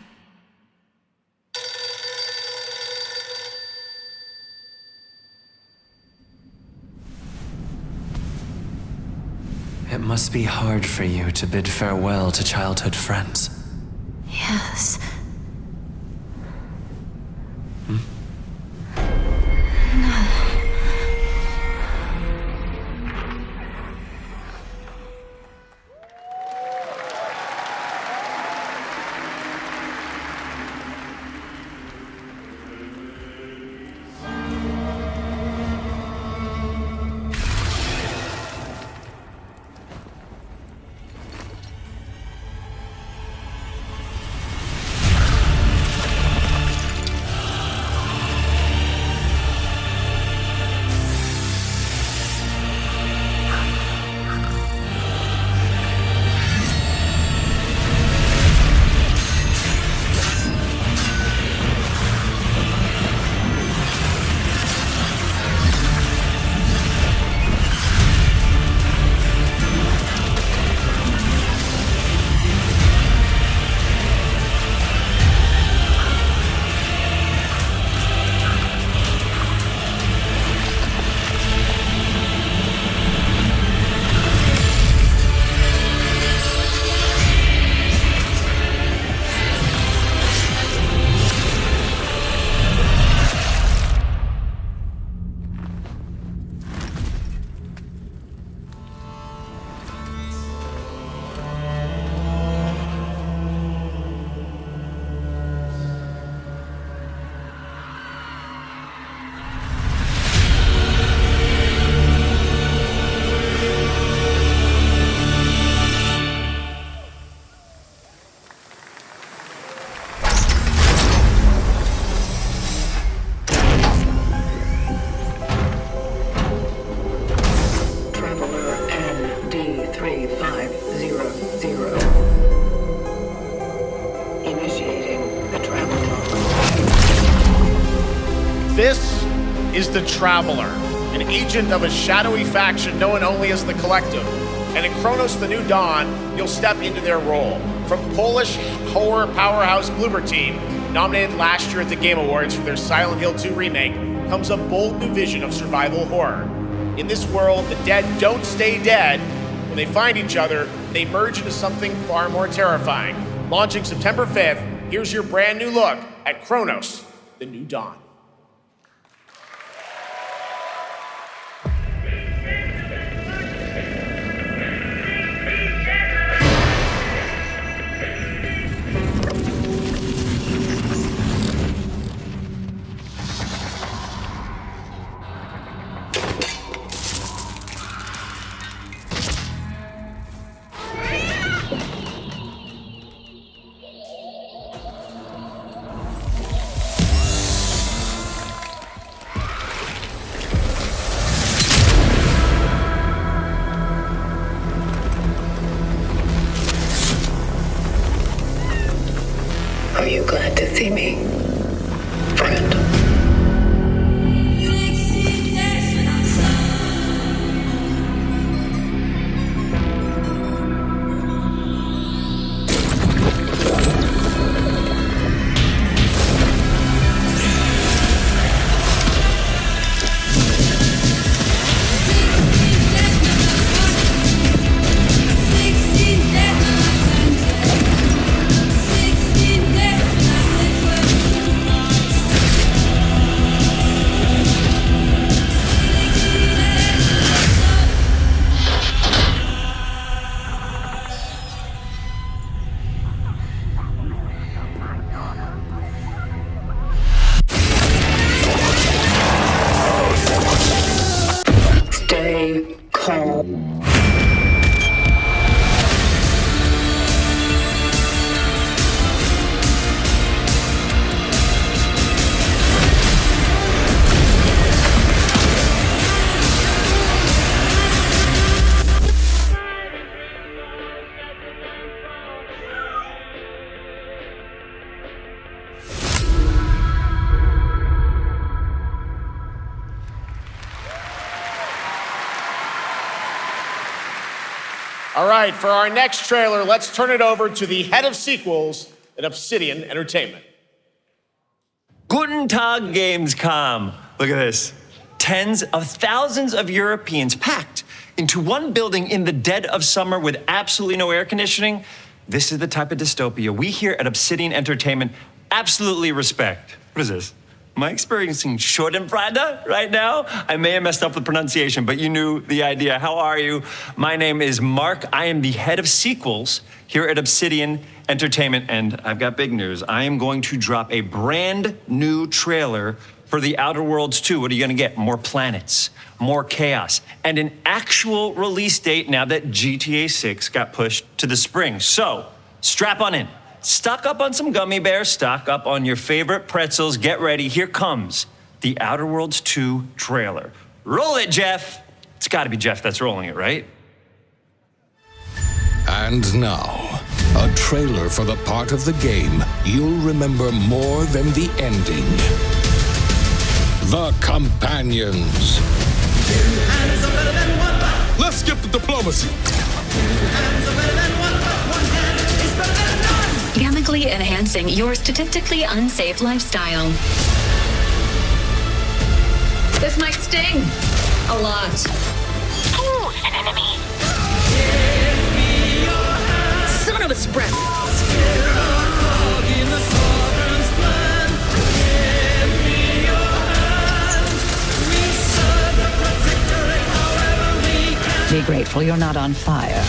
Speaker 10: It must be hard for you to bid farewell to childhood friends.
Speaker 12: Yes.
Speaker 19: This is the Traveler, an agent of a shadowy faction known only as the Collective. And in Kronos the New Dawn, you'll step into their role. From Polish horror powerhouse Bloober Team, nominated last year at the Game Awards for their Silent Hill 2 remake, comes a bold new vision of survival horror. In this world, the dead don't stay dead. When they find each other, they merge into something far more terrifying. Launching September 5th, here's your brand new look at Kronos the New Dawn.
Speaker 2: you glad to see me, friend? Stay calm.
Speaker 19: All right, for our next trailer, let's turn it over to the head of sequels at Obsidian Entertainment.
Speaker 13: Guten Tag, Gamescom. Look at this. Tens of thousands of Europeans packed into one building in the dead of summer with absolutely no air conditioning. This is the type of dystopia we here at Obsidian Entertainment absolutely respect. What is this? Am I experiencing Schadenfreude right now? I may have messed up the pronunciation, but you knew the idea. How are you? My name is Mark. I am the head of sequels here at Obsidian Entertainment, and I've got big news. I am going to drop a brand new trailer for The Outer Worlds 2. What are you gonna get? More planets, more chaos, and an actual release date now that GTA 6 got pushed to the spring. So, strap on in. Stock up on some gummy bears, stock up on your favorite pretzels. Get ready, here comes The Outer Worlds 2 trailer. Roll it, Geoff. It's gotta be Geoff that's rolling it, right?
Speaker 17: And now, a trailer for the part of the game you'll remember more than the ending. The Companions.
Speaker 24: Let's skip the diplomacy.
Speaker 25: Chemically enhancing your statistically unsafe lifestyle. This might sting a lot.
Speaker 22: Ooh, an enemy.
Speaker 25: Son of a sprint.
Speaker 26: Be grateful you're not on fire.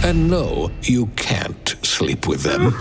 Speaker 17: And no, you can't sleep with them.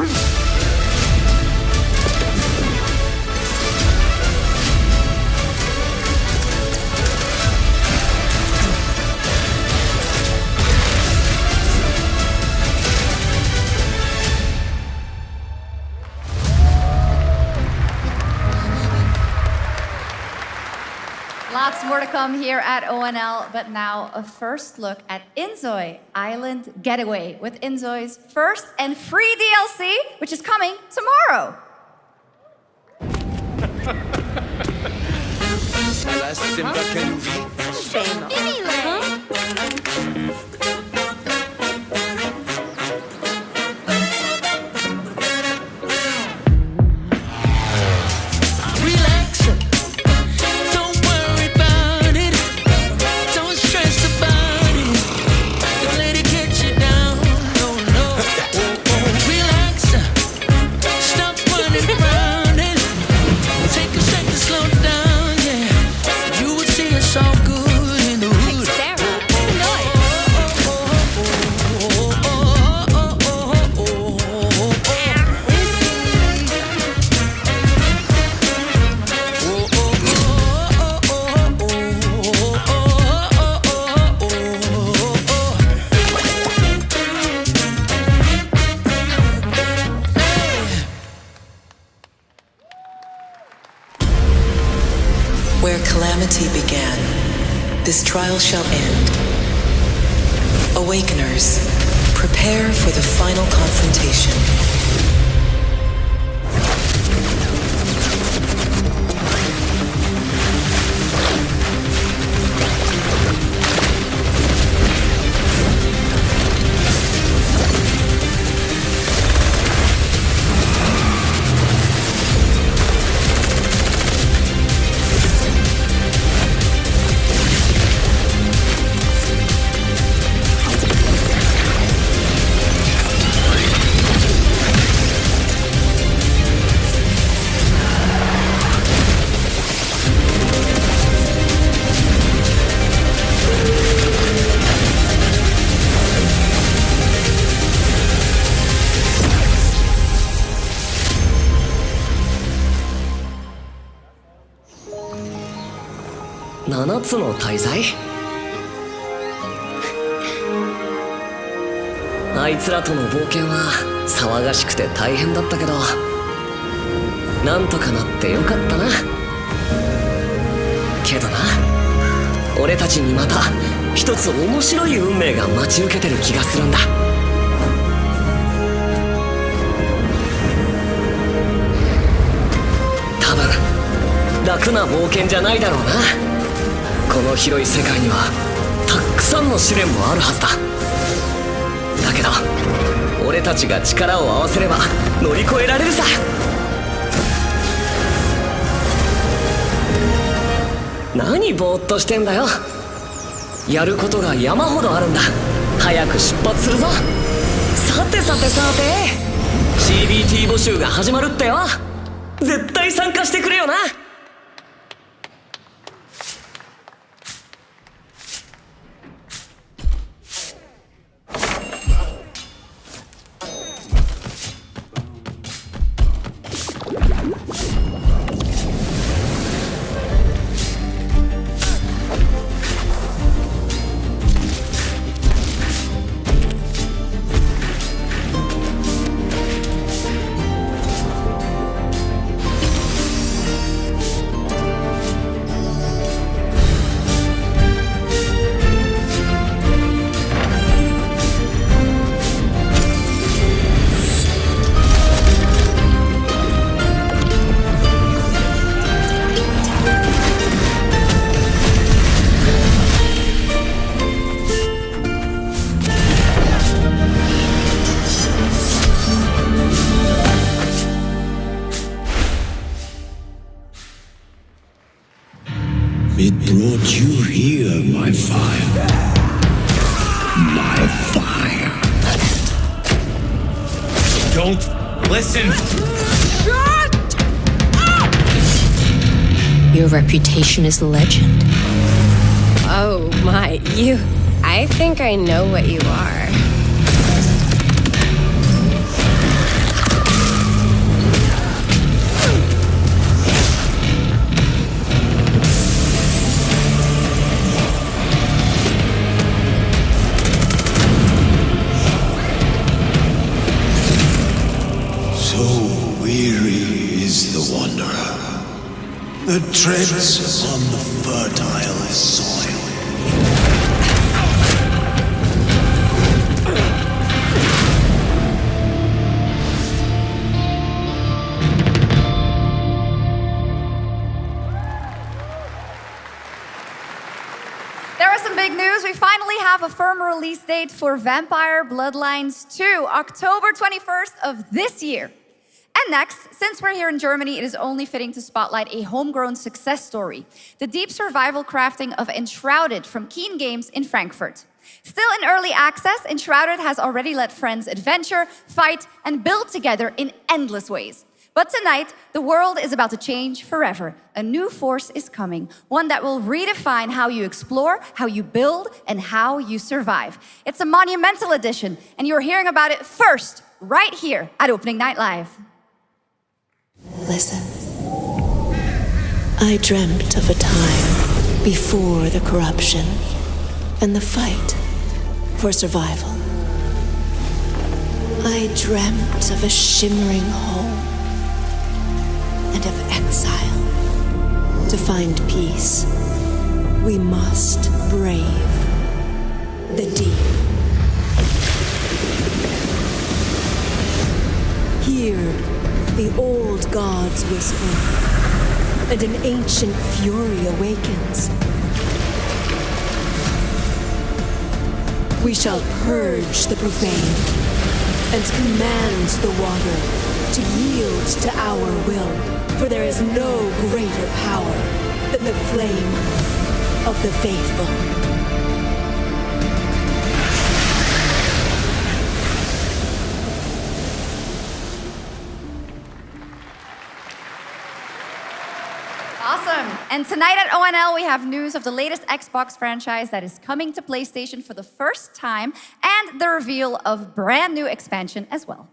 Speaker 1: Lots more to come here at ONL, but now a first look at Inzoi Island Getaway with Inzoi's first and free DLC, which is coming tomorrow.
Speaker 3: humanity began, this trial shall end. Awakeners, prepare for the final confrontation.7
Speaker 4: つの大罪？あいつらとの冒険は騒がしくて大変だったけど、なんとかなってよかったな。けどな、俺たちにまた一つ面白い運命が待ち受けてる気がするんだ。多分楽な冒険じゃないだろうな。この広い世界にはたくさんの試練もあるはずだ。だけど俺たちが力を合わせれば乗り越えられるさ。何ぼーっとしてんだよ。やることが山ほどあるんだ。早く出発するぞ。さて CBT 募集が始まるってよ。絶対参加してくれよな。
Speaker 17: It brought you here, my fire. My fire.
Speaker 15: Don't listen!
Speaker 12: Shut up! Your reputation is legend.
Speaker 5: Oh my, I think I know what you are.
Speaker 14: The treads on the fertile soil.
Speaker 1: There is some big news. We finally have a firm release date for Vampire Bloodlines 2, October 21st of this year. And next, since we're here in Germany, it is only fitting to spotlight a homegrown success story, the deep survival crafting of Enshrouded from Keen Games in Frankfurt. Still in early access, Enshrouded has already let friends adventure, fight, and build together in endless ways. But tonight, the world is about to change forever. A new force is coming, one that will redefine how you explore, how you build, and how you survive. It's a monumental edition, and you're hearing about it first, right here at Opening Night Live.
Speaker 3: Listen. I dreamt of a time before the corruption and the fight for survival. I dreamt of a shimmering home and of exile, to find peace we must brave the deep. Here, the old gods whisper, and an ancient fury awakens. We shall purge the profane and command the water to yield to our will, for there is no greater power than the flame of the faithful.
Speaker 1: Awesome. And tonight at ONL, we have news of the latest Xbox franchise that is coming to PlayStation for the first time, and the reveal of brand new expansion as well.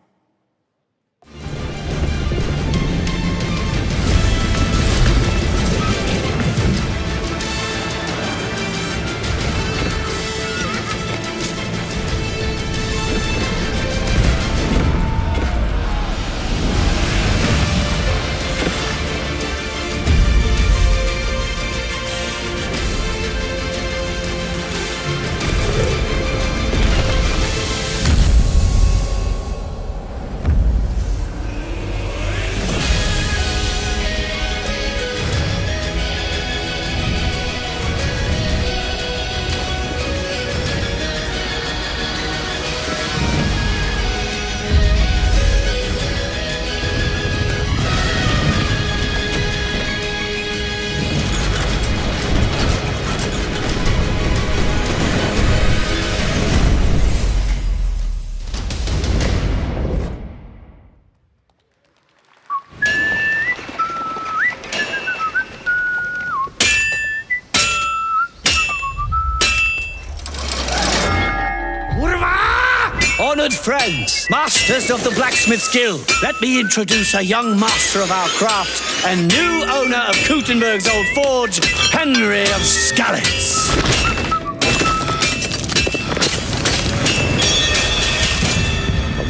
Speaker 6: Honored friends, masters of the blacksmith's guild, let me introduce a young master of our craft and new owner of Gutenberg's old forge, Henry of Skalitz.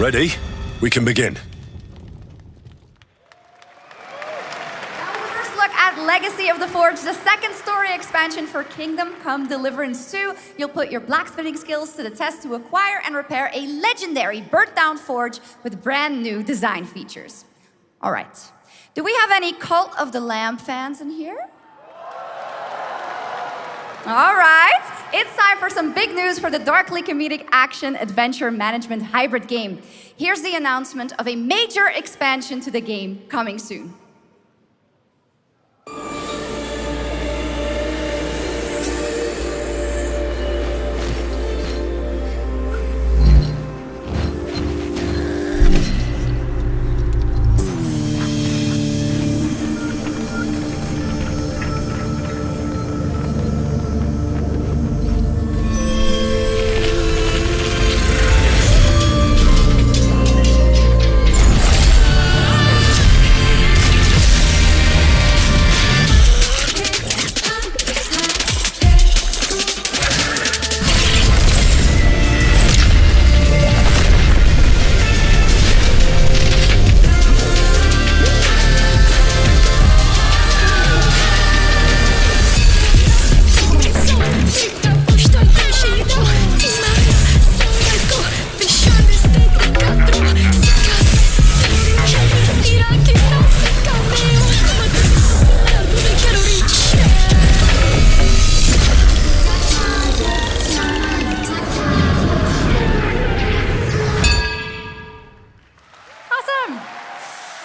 Speaker 15: Ready? We can begin.
Speaker 1: Legacy of the Forge, the second story expansion for Kingdom Come Deliverance 2. You'll put your blacksmithing skills to the test to acquire and repair a legendary burnt-down forge with brand new design features. All right. Do we have any Cult of the Lamb fans in here? All right. It's time for some big news for the darkly comedic action adventure management hybrid game. Here's the announcement of a major expansion to the game coming soon.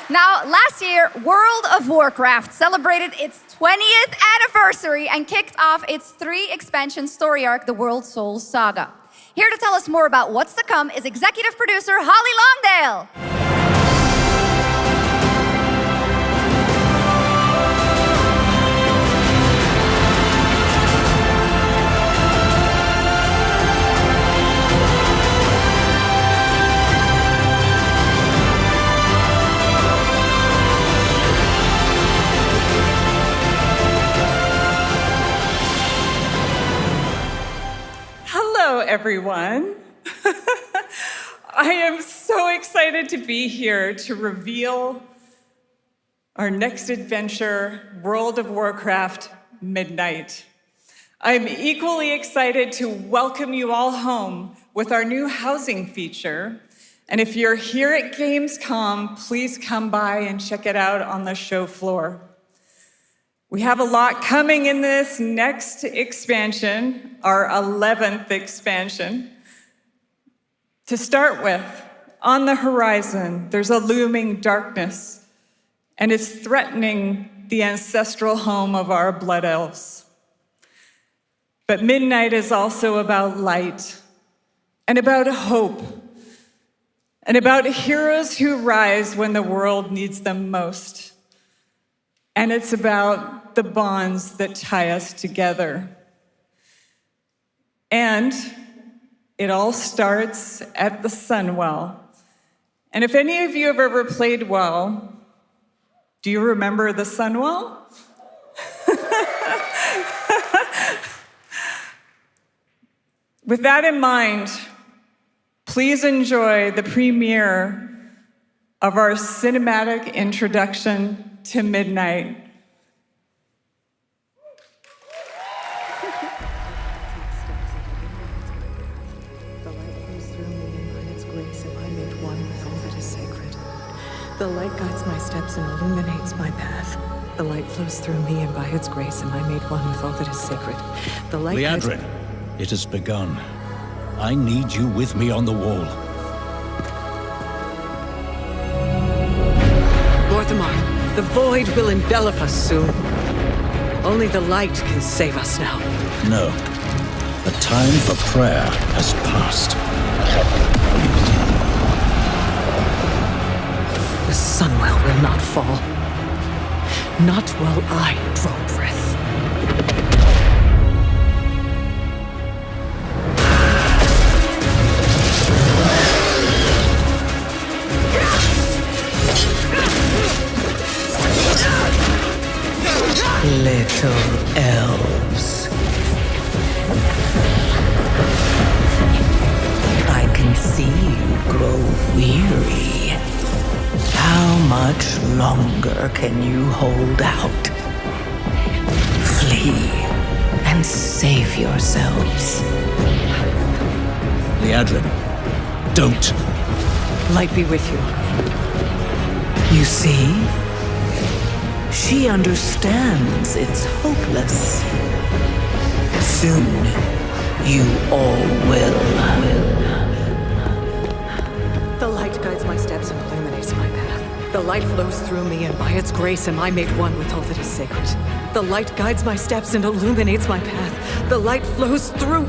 Speaker 1: Now, last year, World of Warcraft celebrated its 20th anniversary and kicked off its 3 expansion story arc, the World Soul Saga. Here to tell us more about what's to come is executive producer Holly Longdale.
Speaker 7: Hello, everyone. I am so excited to be here to reveal our next adventure, World of Warcraft Midnight. I'm equally excited to welcome you all home with our new housing feature. And if you're here at Gamescom, please come by and check it out on the show floor. We have a lot coming in this next expansion, our 11th expansion. To start with, on the horizon, there's a looming darkness, and it's threatening the ancestral home of our blood elves. But midnight is also about light, and about hope, and about heroes who rise when the world needs them most. And it's about the bonds that tie us together. And it all starts at the Sunwell. And if any of you have ever played WoW, do you remember the Sunwell? With that in mind, please enjoy the premiere of our cinematic introduction to Midnight.
Speaker 8: The light guides my steps and illuminates my path. The light flows through me, and by its grace am I made one with all that is sacred. The light
Speaker 9: Liadrin, it has begun. I need you with me on the wall.
Speaker 8: Lorthamar, the void will envelop us soon. Only the light can save us now.
Speaker 9: No. The time for prayer has passed.
Speaker 8: The Sunwell will not fall. Not while I draw breath. Little elves. I can see you grow weary. How much longer can you hold out? Flee and save yourselves.
Speaker 9: Liadrin, don't.
Speaker 8: Light be with you. You see? She understands it's hopeless. Soon, you all will. The light guides my steps and illuminates my path. The light flows through me, and by its grace am I made one with all that is sacred. The light guides my steps and illuminates my path. The light flows through...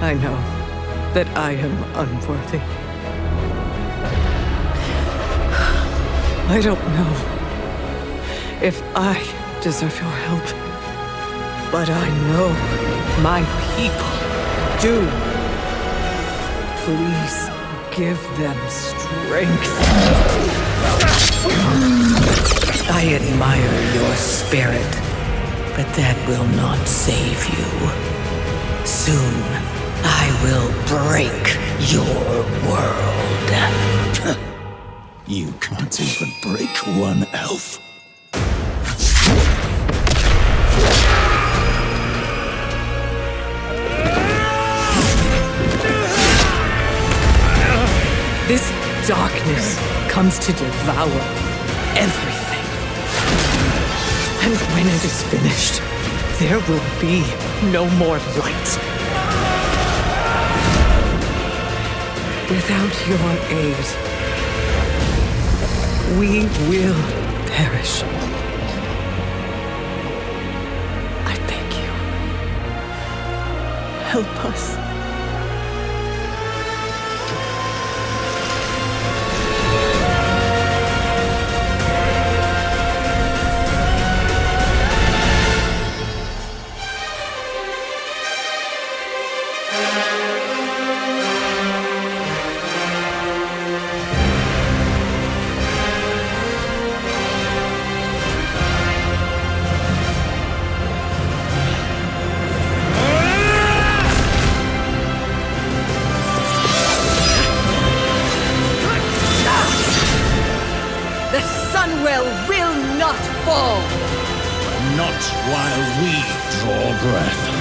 Speaker 8: I know that I am unworthy. I don't know if I deserve your help, but I know my people do. Please give them strength. I admire your spirit, but that will not save you. Soon, I will break your world.
Speaker 9: You can't even break one elf.
Speaker 8: This darkness comes to devour everything. And when it is finished, there will be no more light. Without your aid, we will perish. I beg you, help us.
Speaker 9: not while we draw breath.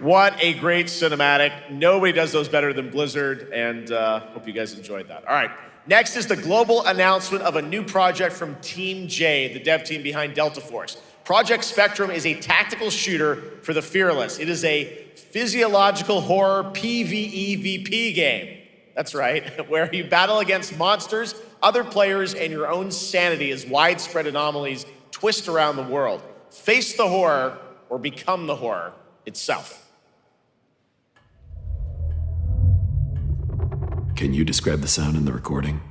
Speaker 19: What a great cinematic. Nobody does those better than Blizzard, and hope you guys enjoyed that. All right, next is the global announcement of a new project from Team J, the dev team behind Delta Force. Project Spectrum is a tactical shooter for the fearless. It is a physiological horror PvEVP game. That's right, where you battle against monsters, other players, and your own sanity as widespread anomalies twist around the world. Face the horror or become the horror itself.
Speaker 11: Can you describe the sound in the recording?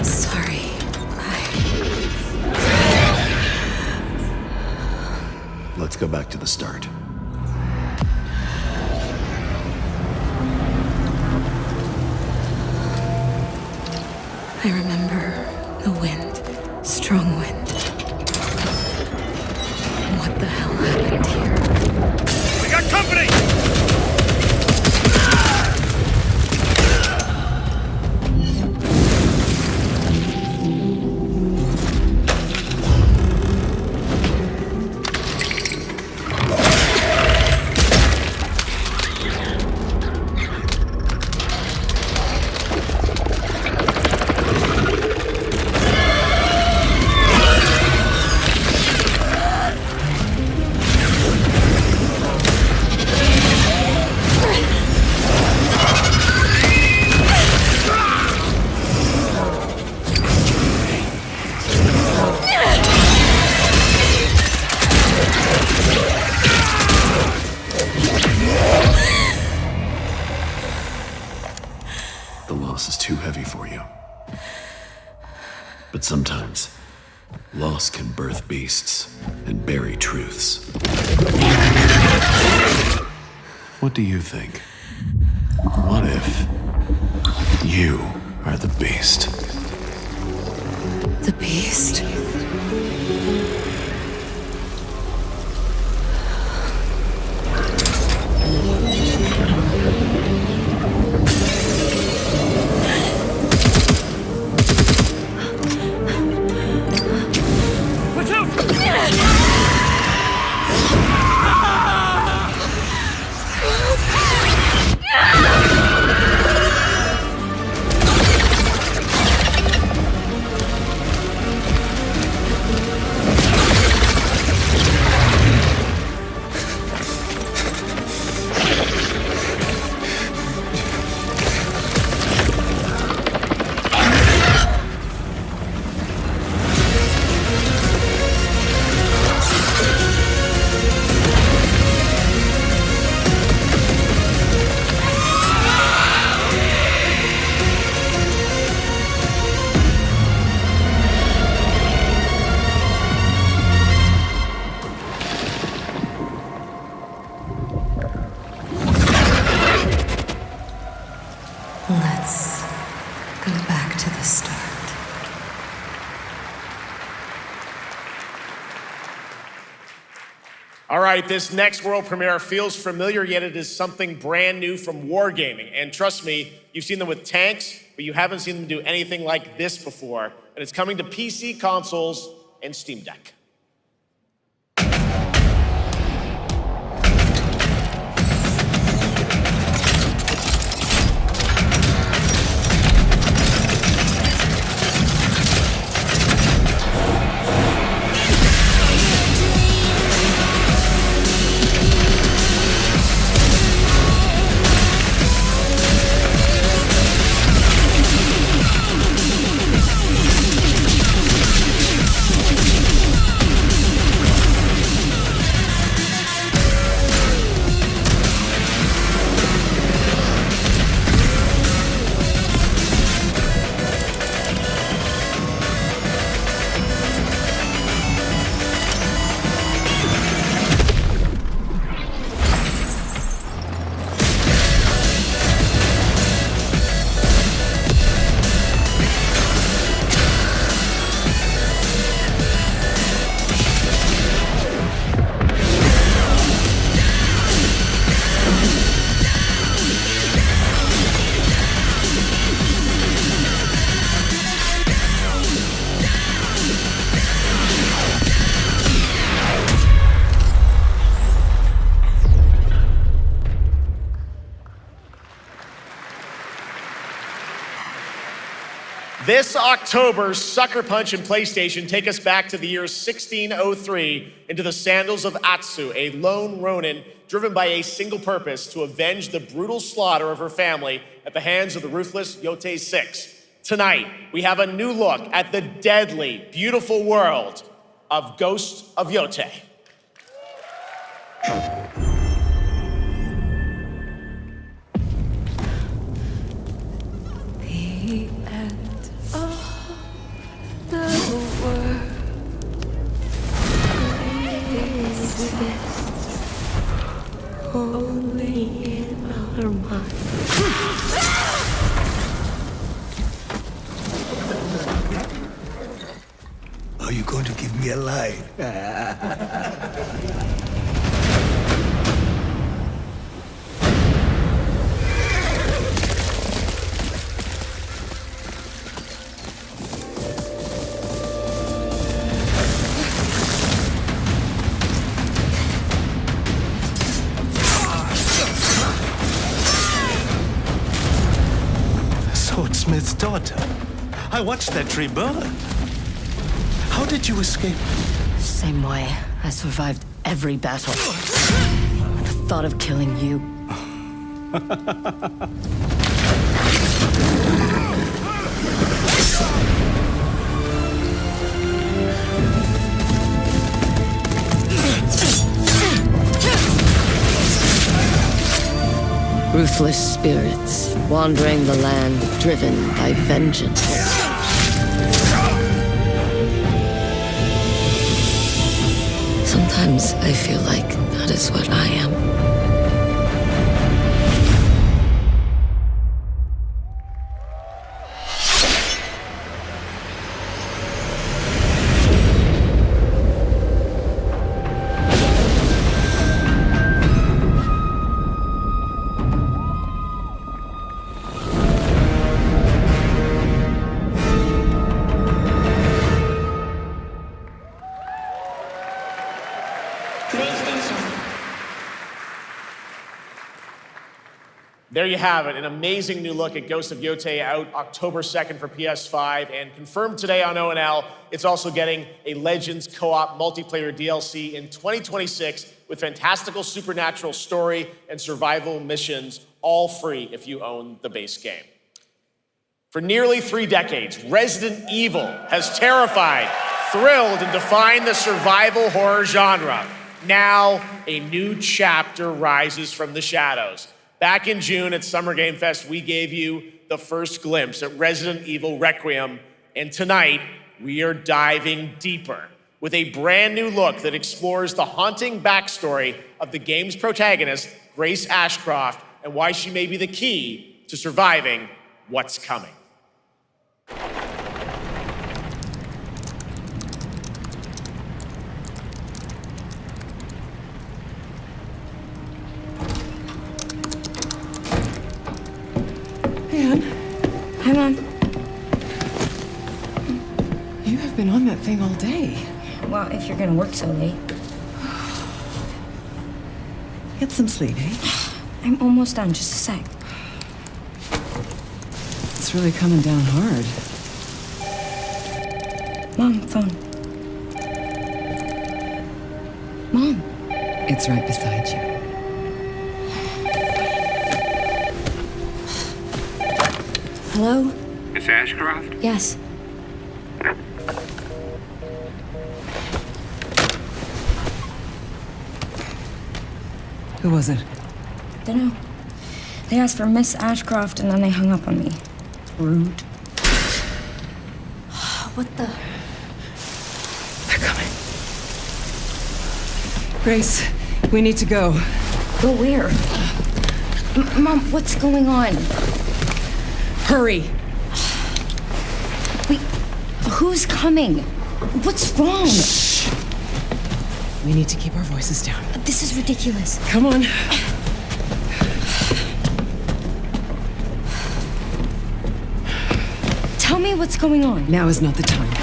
Speaker 12: Sorry.
Speaker 11: Let's go back to the start.
Speaker 12: I remember the wind, strong wind. What the hell happened here?
Speaker 6: We got company!
Speaker 11: But sometimes, loss can birth beasts and bury truths. What do you think? What if you are the beast?
Speaker 12: The beast? Let's go back to the start.
Speaker 19: All right, this next world premiere feels familiar, yet it is something brand new from Wargaming. And trust me, you've seen them with tanks, but you haven't seen them do anything like this before. And it's coming to PC, consoles, and Steam Deck. This October, Sucker Punch and PlayStation take us back to the year 1603 into the sandals of Atsu, a lone ronin driven by a single purpose to avenge the brutal slaughter of her family at the hands of the ruthless Yotei 6. Tonight, we have a new look at the deadly, beautiful world of Ghost of Yotei.
Speaker 3: The end of the world is only in our mind.
Speaker 10: Are you going to give me a line?
Speaker 14: Swordsmith's daughter. I watched that tree burn. How did you escape?
Speaker 26: Same way. I survived every battle. The thought of killing you. Ruthless spirits, wandering the land, driven by vengeance. Sometimes I feel like that is what I am.
Speaker 19: There you have it, an amazing new look at Ghost of Yotei, out October 2nd for PS5, and confirmed today on ONL, it's also getting a Legends co-op multiplayer DLC in 2026 with fantastical supernatural story and survival missions, all free if you own the base game. For nearly 3 decades, Resident Evil has terrified, thrilled, and defined the survival horror genre. Now, a new chapter rises from the shadows. Back in June at Summer Game Fest, we gave you the first glimpse at Resident Evil Requiem, and tonight, we are diving deeper with a brand new look that explores the haunting backstory of the game's protagonist, Grace Ashcroft, and why she may be the key to surviving what's coming.
Speaker 8: Anne,
Speaker 5: Hi, Mom.
Speaker 8: you have been on that thing all day.
Speaker 5: Well, if you're gonna work so late.
Speaker 8: Get some sleep, eh?
Speaker 5: I'm almost done, just a sec.
Speaker 8: It's really coming down hard.
Speaker 5: Mom, phone. Mom.
Speaker 8: It's right beside you.
Speaker 5: Hello?
Speaker 16: Miss Ashcroft?
Speaker 5: Yes.
Speaker 8: Who was it?
Speaker 5: Dunno. They asked for Miss Ashcroft and then they hung up on me. Rude. What the?
Speaker 8: They're coming. Grace, we need to go.
Speaker 5: Go where? Mom, what's going on?
Speaker 8: Hurry!
Speaker 5: Wait, who's coming? What's wrong?
Speaker 8: Shh. We need to keep our voices down.
Speaker 5: This is ridiculous.
Speaker 8: Come on.
Speaker 5: Tell me what's going on.
Speaker 8: Now is not the time.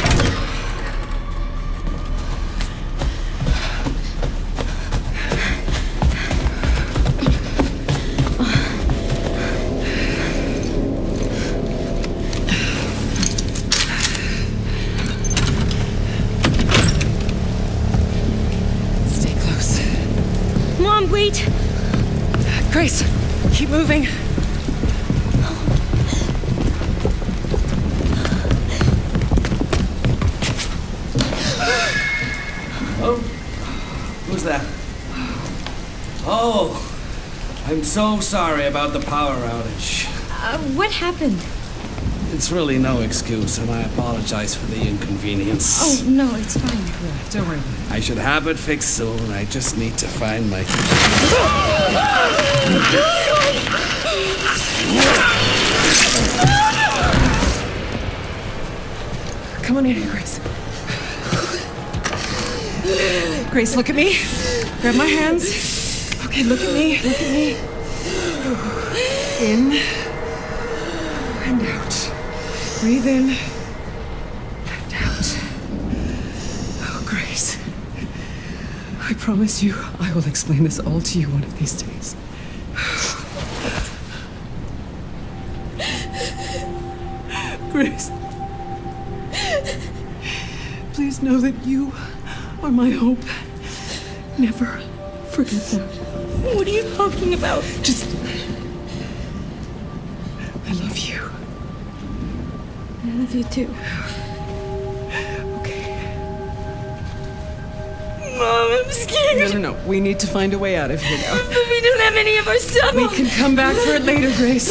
Speaker 8: Grace, keep moving.
Speaker 2: Oh, who's that? Oh, I'm so sorry about the power outage.
Speaker 5: What happened?
Speaker 2: It's really no excuse, and I apologize for the inconvenience.
Speaker 5: Oh, no, it's fine.
Speaker 8: Yeah, don't worry.
Speaker 2: I should have it fixed soon. I just need to find my...
Speaker 8: Come on in here, Grace. Grace, look at me. Grab my hands. Okay, look at me. Look at me. In and out. Breathe in and out. Oh, Grace. I promise you, I will explain this all to you one of these days. Grace. Please know that you are my hope. Never forget that.
Speaker 5: What are you talking about?
Speaker 8: Just... I love you.
Speaker 5: I love you too. Mom, I'm scared.
Speaker 8: No. We need to find a way out of here now.
Speaker 5: But we don't have any of our stuff.
Speaker 8: We can come back for it later, Grace.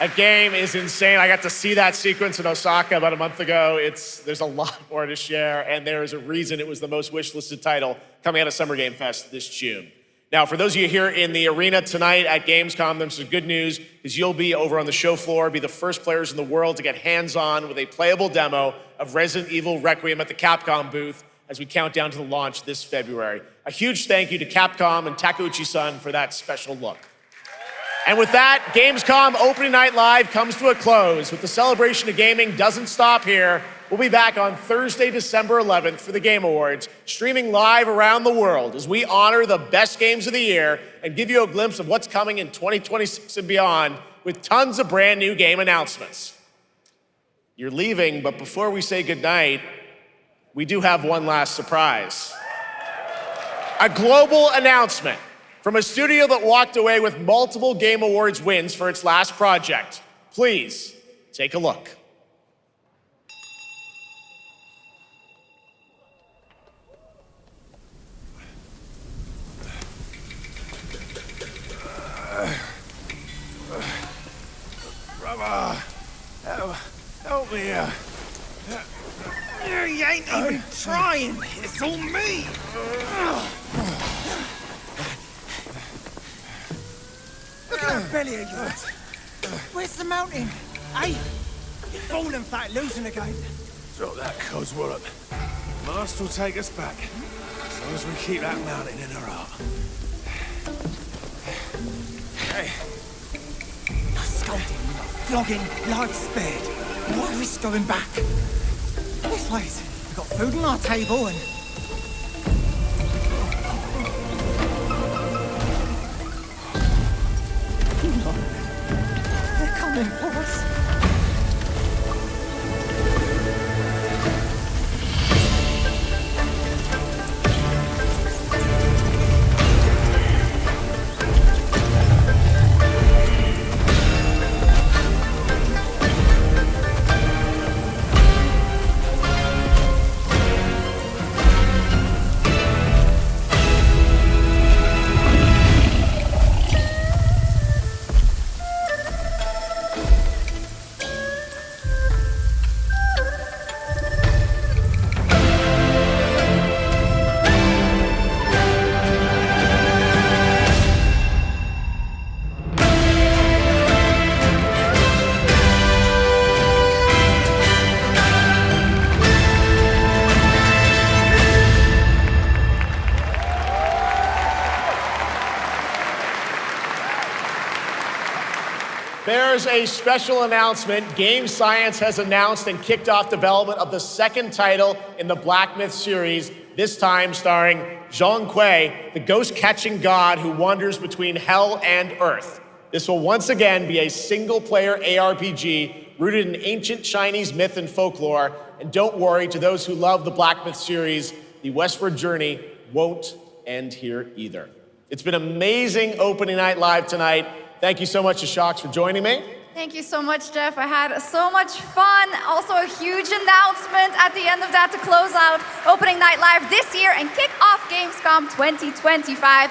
Speaker 19: That game is insane. I got to see that sequence in Osaka about a month ago. There's a lot more to share, and there is a reason it was the most wishlisted title coming out of Summer Game Fest this June. Now, for those of you here in the arena tonight at Gamescom, there's some good news, because you'll be over on the show floor, be the first players in the world to get hands-on with a playable demo of Resident Evil Requiem at the Capcom booth as we count down to the launch this February. A huge thank you to Capcom and Takeuchi-san for that special look. And with that, Gamescom Opening Night Live comes to a close. With the celebration of gaming doesn't stop here. We'll be back on Thursday, December 11th for the Game Awards, streaming live around the world as we honor the best games of the year and give you a glimpse of what's coming in 2026 and beyond with tons of brand new game announcements. You're leaving, but before we say goodnight, we do have one last surprise. A global announcement from a studio that walked away with multiple Game Awards wins for its last project. Please, take a look.
Speaker 10: Brother, help me here. You ain't even trying. It's all me. Look at that belly of yours. Where's the mountain? Hey, you're falling flat, losing again. Drop that coswallop. Master will take us back, as long as we keep that mountain in our heart. Hey.
Speaker 16: No scolding, no flogging, life spared. Why risk going back? This place, we've got food on our table and... They're coming for us.
Speaker 19: There's a special announcement. Game Science has announced and kicked off development of the second title in the Black Myth series, this time starring Zhong Kui, the ghost-catching god who wanders between hell and earth. This will once again be a single-player ARPG rooted in ancient Chinese myth and folklore. And don't worry, to those who love the Black Myth series, the westward journey won't end here either. It's been amazing opening night live tonight. Thank you so much to Sjokz for joining me.
Speaker 1: Thank you so much, Geoff. I had so much fun. Also, a huge announcement at the end of that to close out opening night live this year and kick off Gamescom 2025.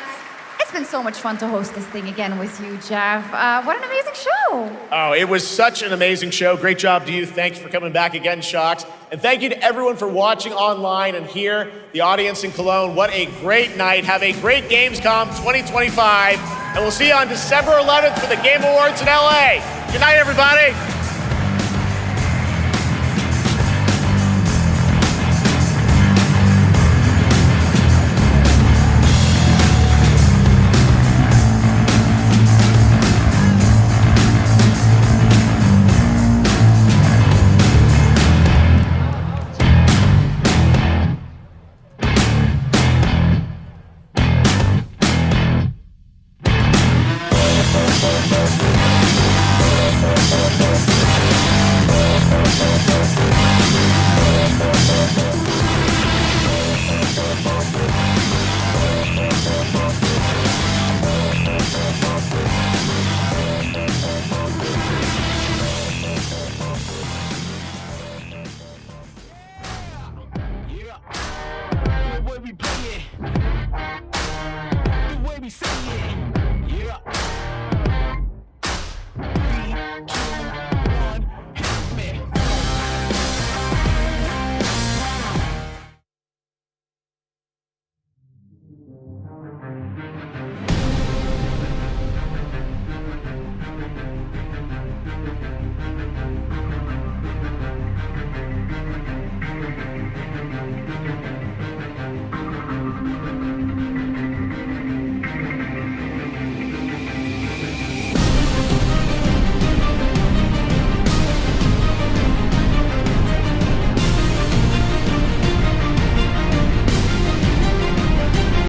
Speaker 1: It's been so much fun to host this thing again with you, Geoff. What an amazing show.
Speaker 19: Oh, it was such an amazing show. Great job to you. Thanks for coming back again, Sjokz. And thank you to everyone for watching online and here, the audience in Cologne. What a great night. Have a great Gamescom 2025. And we'll see you on December 11th for the Game Awards in LA. Good night, everybody.